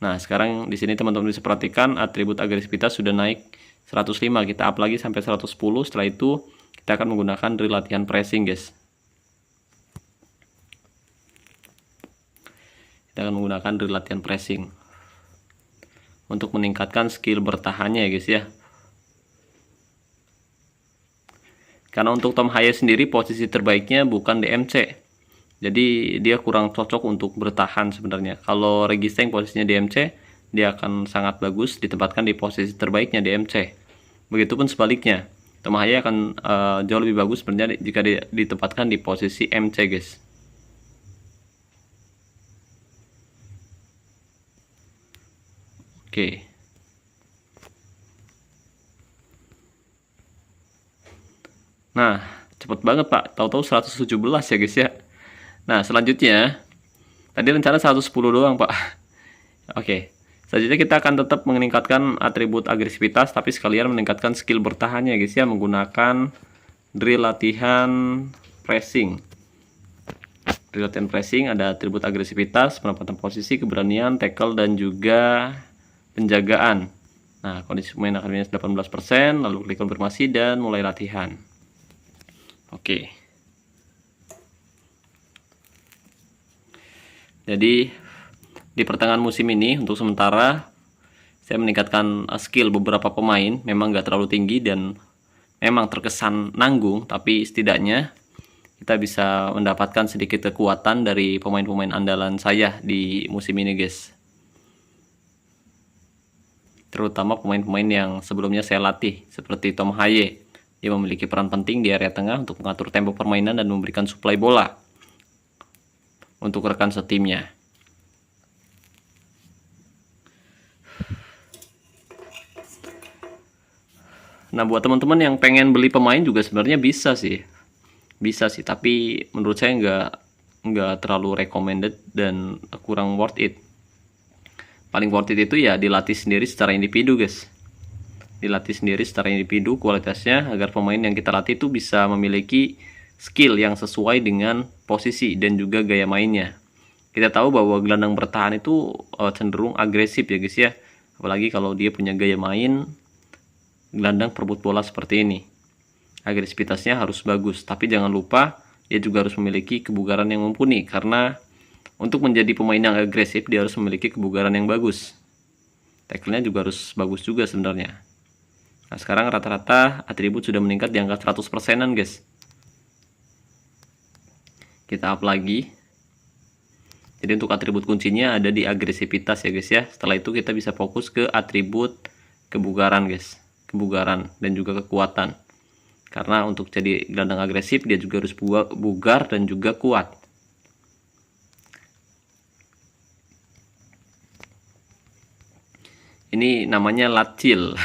Nah, sekarang di sini teman-teman bisa perhatikan atribut agresivitas sudah naik 105. Kita up lagi sampai 110. Setelah itu kita akan menggunakan drill latihan pressing, guys. Kita akan menggunakan drill latihan pressing untuk meningkatkan skill bertahannya ya, guys ya. Karena untuk Tom Haye sendiri posisi terbaiknya bukan DMC. Jadi dia kurang cocok untuk bertahan sebenarnya. Kalau Registeng posisinya DMC, dia akan sangat bagus ditempatkan di posisi terbaiknya DMC. Begitupun sebaliknya, Tom Haye akan jauh lebih bagus sebenarnya jika ditempatkan di posisi MC, guys. Oke. Nah, Cepet banget Pak, tahu-tahu 117 ya guys ya. Nah selanjutnya, tadi rencana 110 doang Pak. Oke, selanjutnya kita akan tetap meningkatkan atribut agresivitas, tapi sekalian meningkatkan skill bertahannya guys ya, menggunakan drill latihan pressing. Drill latihan pressing ada atribut agresivitas, penempatan posisi, keberanian, tackle, dan juga penjagaan. Nah, kondisi pemain akan minus 18%, lalu klik konfirmasi dan mulai latihan. Oke. Jadi di pertengahan musim ini untuk sementara saya meningkatkan skill beberapa pemain, memang nggak terlalu tinggi dan memang terkesan nanggung, tapi setidaknya kita bisa mendapatkan sedikit kekuatan dari pemain-pemain andalan saya di musim ini guys. Terutama pemain-pemain yang sebelumnya saya latih, seperti Tom Haye. Dia memiliki peran penting di area tengah untuk mengatur tempo permainan dan memberikan suplai bola untuk rekan setimnya. Nah, buat teman-teman yang pengen beli pemain juga sebenarnya bisa sih, tapi menurut saya nggak terlalu recommended dan kurang worth it. Paling worth it itu ya dilatih sendiri secara individu guys, dilatih sendiri secara individu kualitasnya, agar pemain yang kita latih itu bisa memiliki skill yang sesuai dengan posisi dan juga gaya mainnya. Kita tahu bahwa gelandang bertahan itu cenderung agresif ya guys ya, apalagi kalau dia punya gaya main gelandang perebut bola seperti ini. Agresivitasnya harus bagus, tapi jangan lupa dia juga harus memiliki kebugaran yang mumpuni, karena untuk menjadi pemain yang agresif dia harus memiliki kebugaran yang bagus. Tackle-nya juga harus bagus juga sebenarnya. Nah, sekarang rata-rata atribut sudah meningkat di angka 100%-an guys. Kita up lagi. Jadi untuk atribut kuncinya ada di agresivitas ya guys ya. Setelah itu kita bisa fokus ke atribut kebugaran guys. Kebugaran dan juga kekuatan. Karena untuk jadi gelandang agresif dia juga harus bugar dan juga kuat. Ini namanya lacil.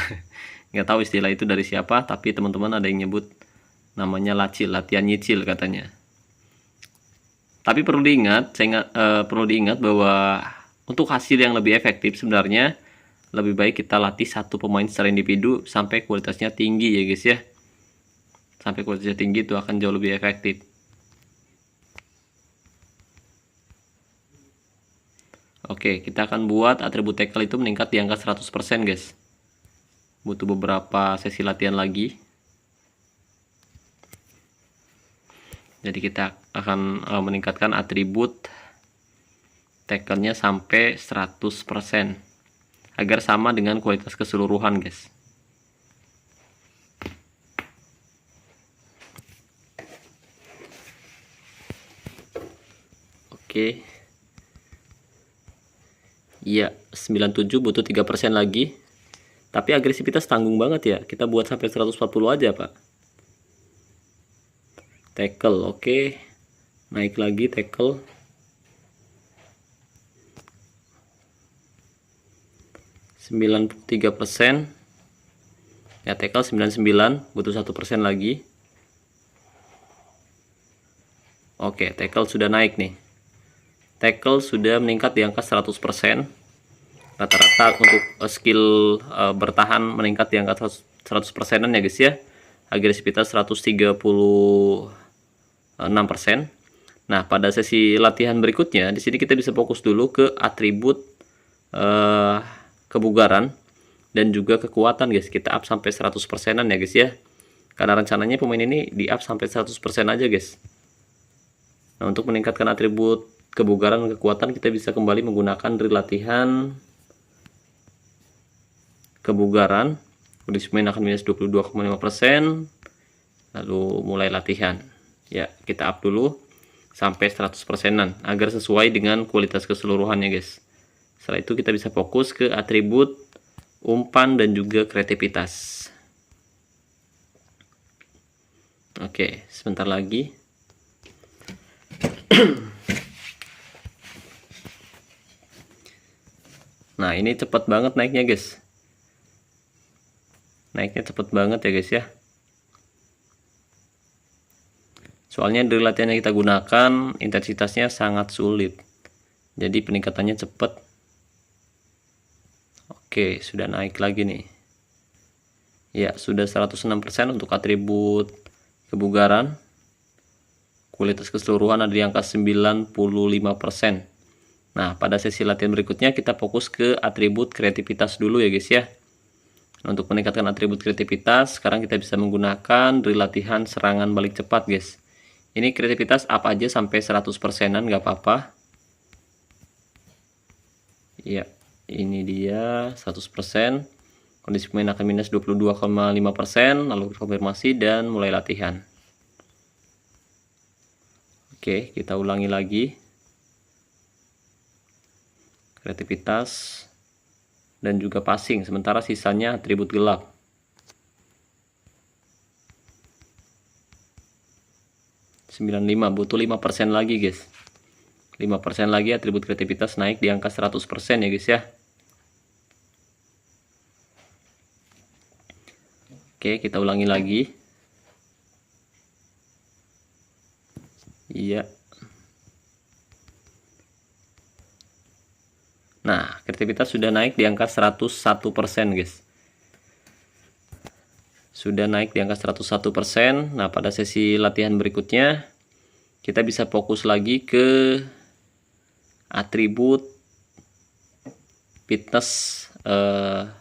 Nggak tahu istilah itu dari siapa, tapi teman-teman ada yang nyebut namanya lacil, latihan nyicil katanya. Tapi perlu diingat bahwa untuk hasil yang lebih efektif sebenarnya lebih baik kita latih satu pemain secara individu sampai kualitasnya tinggi ya guys ya. Sampai kualitasnya tinggi itu akan jauh lebih efektif. Oke, kita akan buat atribut tackle itu meningkat di angka 100% guys. Butuh beberapa sesi latihan lagi. Jadi kita akan meningkatkan atribut tackle-nya sampai 100% agar sama dengan kualitas keseluruhan guys. Oke. Iya, 97 butuh 3% lagi. Tapi agresivitas tanggung banget ya. Kita buat sampai 140 aja, Pak. Tackle, oke. Naik lagi tackle. 93%. Ya, tackle 99, butuh 1% lagi. Oke, tackle sudah naik nih. Tackle sudah meningkat di angka 100%. Rata-rata untuk skill bertahan meningkat di angka 100%-an ya guys ya. Agresivitas 136%. Nah, pada sesi latihan berikutnya di sini kita bisa fokus dulu ke atribut kebugaran dan juga kekuatan guys. Kita up sampai 100%-an ya guys ya. Karena rencananya pemain ini di up sampai 100% aja guys. Nah, untuk meningkatkan atribut kebugaran dan kekuatan kita bisa kembali menggunakan drill latihan kebugaran. Kondisi pemain akan minus 22,5%. Lalu mulai latihan. Ya, kita up dulu sampai 100%-an agar sesuai dengan kualitas keseluruhannya guys. Setelah itu kita bisa fokus ke atribut umpan dan juga kreativitas. Oke, sebentar lagi. Nah, ini cepat banget naiknya guys. Naiknya cepet banget ya guys ya. Soalnya drill latihan yang kita gunakan intensitasnya sangat sulit. Jadi peningkatannya cepat. Oke, sudah naik lagi nih. Ya, sudah 106% untuk atribut kebugaran. Kualitas keseluruhan ada di angka 95%. Nah, pada sesi latihan berikutnya kita fokus ke atribut kreativitas dulu ya guys ya. Untuk meningkatkan atribut kreativitas, sekarang kita bisa menggunakan drill latihan serangan balik cepat guys. Ini kreativitas up aja sampai 100%an, nggak apa-apa. Ya, ini dia 100%. Kondisi pemain akan minus 22,5%. Lalu konfirmasi dan mulai latihan. Oke, kita ulangi lagi. Kreativitas dan juga passing, sementara sisanya atribut gelap. Butuh 5% lagi guys. 5% lagi atribut kreativitas naik di angka 100% ya guys ya. Oke, kita ulangi lagi. Iya. Nah, kreativitas sudah naik di angka 101% guys. Sudah naik di angka 101%. Nah, pada sesi latihan berikutnya kita bisa fokus lagi ke atribut fitness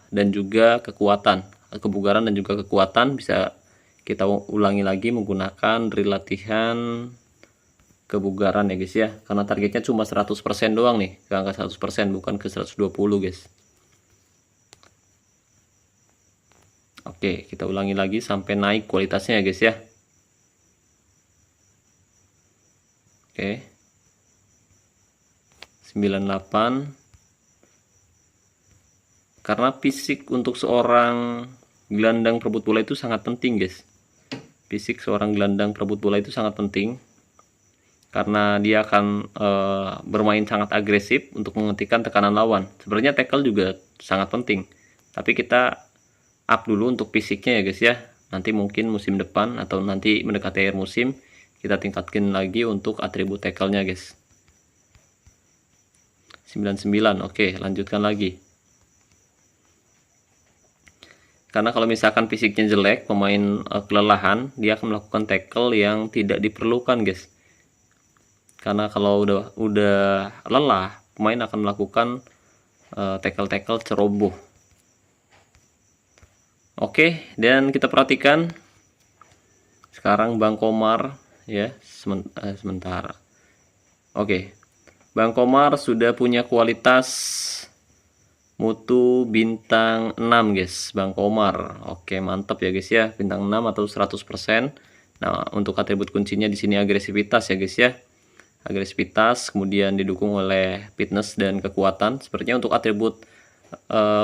dan juga kekuatan, kebugaran dan juga kekuatan. Bisa kita ulangi lagi menggunakan drill latihan kebugaran ya guys ya, karena targetnya cuma 100% doang nih, ke angka 100%, bukan ke 120 guys. Oke, kita ulangi lagi sampai naik kualitasnya ya guys ya. Oke, 98. Karena fisik untuk seorang gelandang perebut bola itu sangat penting guys. Fisik seorang gelandang perebut bola itu sangat penting, karena dia akan bermain sangat agresif untuk menghentikan tekanan lawan. Sebenarnya tackle juga sangat penting, tapi kita up dulu untuk fisiknya ya guys ya. Nanti mungkin musim depan atau nanti mendekati akhir musim kita tingkatkan lagi untuk atribut tackle-nya guys. 99. Oke, lanjutkan lagi. Karena kalau misalkan fisiknya jelek, pemain kelelahan, dia akan melakukan tackle yang tidak diperlukan guys. Karena kalau udah lelah, pemain akan melakukan tackle-tackle ceroboh. Oke, dan kita perhatikan sekarang Bang Komar ya, sementara. Oke, Bang Komar sudah punya kualitas mutu bintang 6 guys, Bang Komar. Oke, mantap ya guys ya, bintang 6 atau 100%. Nah, untuk atribut kuncinya di sini agresivitas ya guys ya. Agresivitas kemudian didukung oleh fitness dan kekuatan. Sepertinya untuk atribut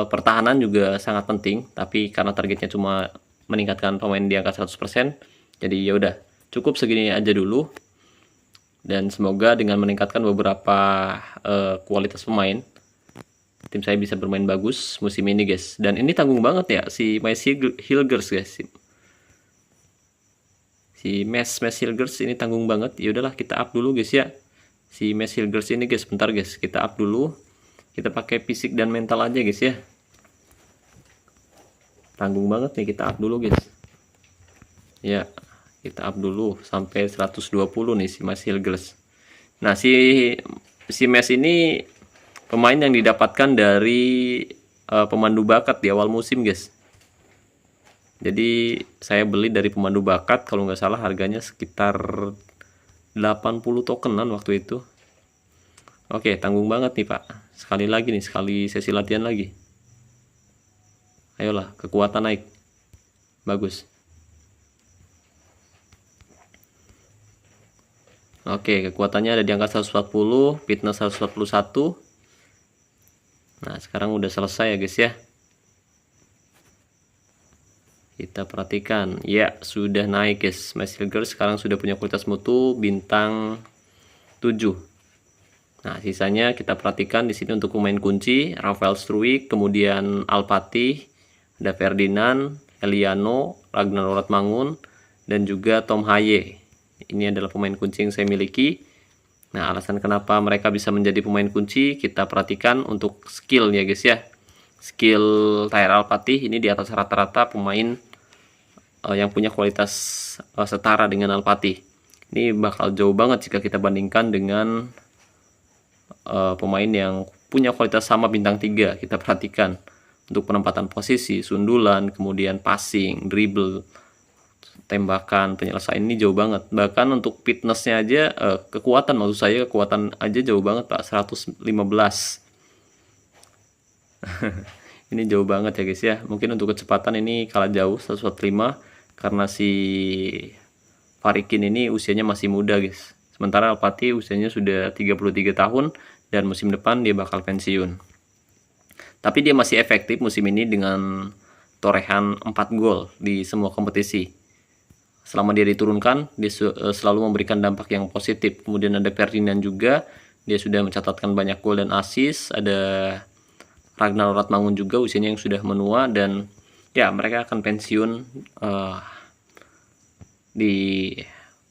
pertahanan juga sangat penting, tapi karena targetnya cuma meningkatkan pemain di angka 100%, jadi ya udah cukup segini aja dulu. Dan semoga dengan meningkatkan beberapa kualitas pemain, tim saya bisa bermain bagus musim ini guys. Dan ini tanggung banget ya si Mads Hilgers guys. Si Mads Hilgers ini tanggung banget. Ya udahlah, kita up dulu guys ya. Si Mads Hilgers ini guys, bentar guys, kita up dulu. Kita pakai fisik dan mental aja guys ya. Tanggung banget nih, kita up dulu guys. Ya, kita up dulu sampai 120 nih si Mads Hilgers. Nah, si Mads ini pemain yang didapatkan dari pemandu bakat di awal musim guys. Jadi saya beli dari pemandu bakat, kalau nggak salah harganya sekitar 80 tokenan waktu itu. Oke, tanggung banget nih Pak. Sekali lagi nih, sekali sesi latihan lagi. Ayolah, kekuatan naik. Bagus. Oke, kekuatannya ada di angka 140, fitness 141. Nah, sekarang udah selesai ya guys ya. Kita perhatikan, ya sudah naik guys. Mads Hilgers sekarang sudah punya kualitas mutu bintang 7. Nah, sisanya kita perhatikan di sini untuk pemain kunci, Rafael Struijk, kemudian Alpati, ada Ferdinand, Eliano, Ragnar Loratmangun, dan juga Tom Haye. Ini adalah pemain kunci yang saya miliki. Nah, alasan kenapa mereka bisa menjadi pemain kunci kita perhatikan untuk skill ya guys ya. Skill Tahir Alpatih ini di atas rata-rata pemain yang punya kualitas setara dengan Alpatih. Ini bakal jauh banget jika kita bandingkan dengan pemain yang punya kualitas sama bintang 3. Kita perhatikan untuk penempatan posisi, sundulan, kemudian passing, dribble, tembakan, penyelesaian ini jauh banget. Bahkan untuk fitnessnya aja, kekuatan maksud saya, kekuatan aja jauh banget Pak, 115. Ini jauh banget ya guys ya. Mungkin untuk kecepatan ini kalah jauh 145 karena si Farikin ini usianya masih muda guys. Sementara Alpatih usianya sudah 33 tahun dan musim depan dia bakal pensiun. Tapi dia masih efektif musim ini dengan torehan 4 gol di semua kompetisi. Selama dia diturunkan, dia selalu memberikan dampak yang positif. Kemudian ada Ferdinand juga, dia sudah mencatatkan banyak gol dan assist. Ada Ragnar Ratmangun juga, usianya yang sudah menua, dan ya mereka akan pensiun di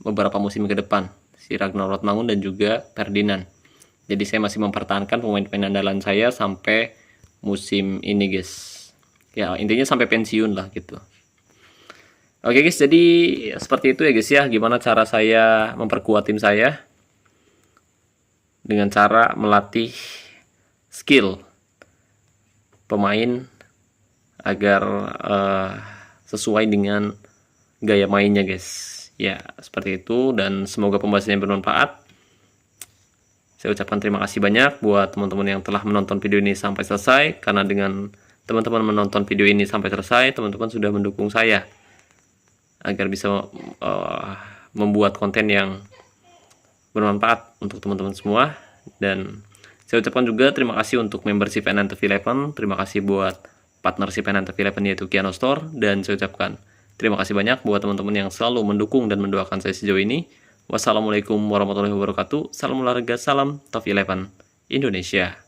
beberapa musim ke depan, si Ragnar Ratmangun dan juga Ferdinand. Jadi saya masih mempertahankan pemain-pemain andalan saya sampai musim ini guys. Ya intinya sampai pensiun lah gitu. Oke guys, jadi seperti itu ya guys ya, gimana cara saya memperkuat tim saya dengan cara melatih skill pemain agar sesuai dengan gaya mainnya guys. Ya seperti itu, dan semoga pembahasannya bermanfaat. Saya ucapkan terima kasih banyak buat teman-teman yang telah menonton video ini sampai selesai, karena dengan teman-teman menonton video ini sampai selesai, teman-teman sudah mendukung saya agar bisa membuat konten yang bermanfaat untuk teman-teman semua. Dan saya ucapkan juga terima kasih untuk membership NNTV11, terima kasih buat partnership NNTV11 yaitu Kiano Store, dan saya ucapkan terima kasih banyak buat teman-teman yang selalu mendukung dan mendoakan saya sejauh ini. Wassalamualaikum warahmatullahi wabarakatuh. Salam olahraga, salam TOV11 Indonesia.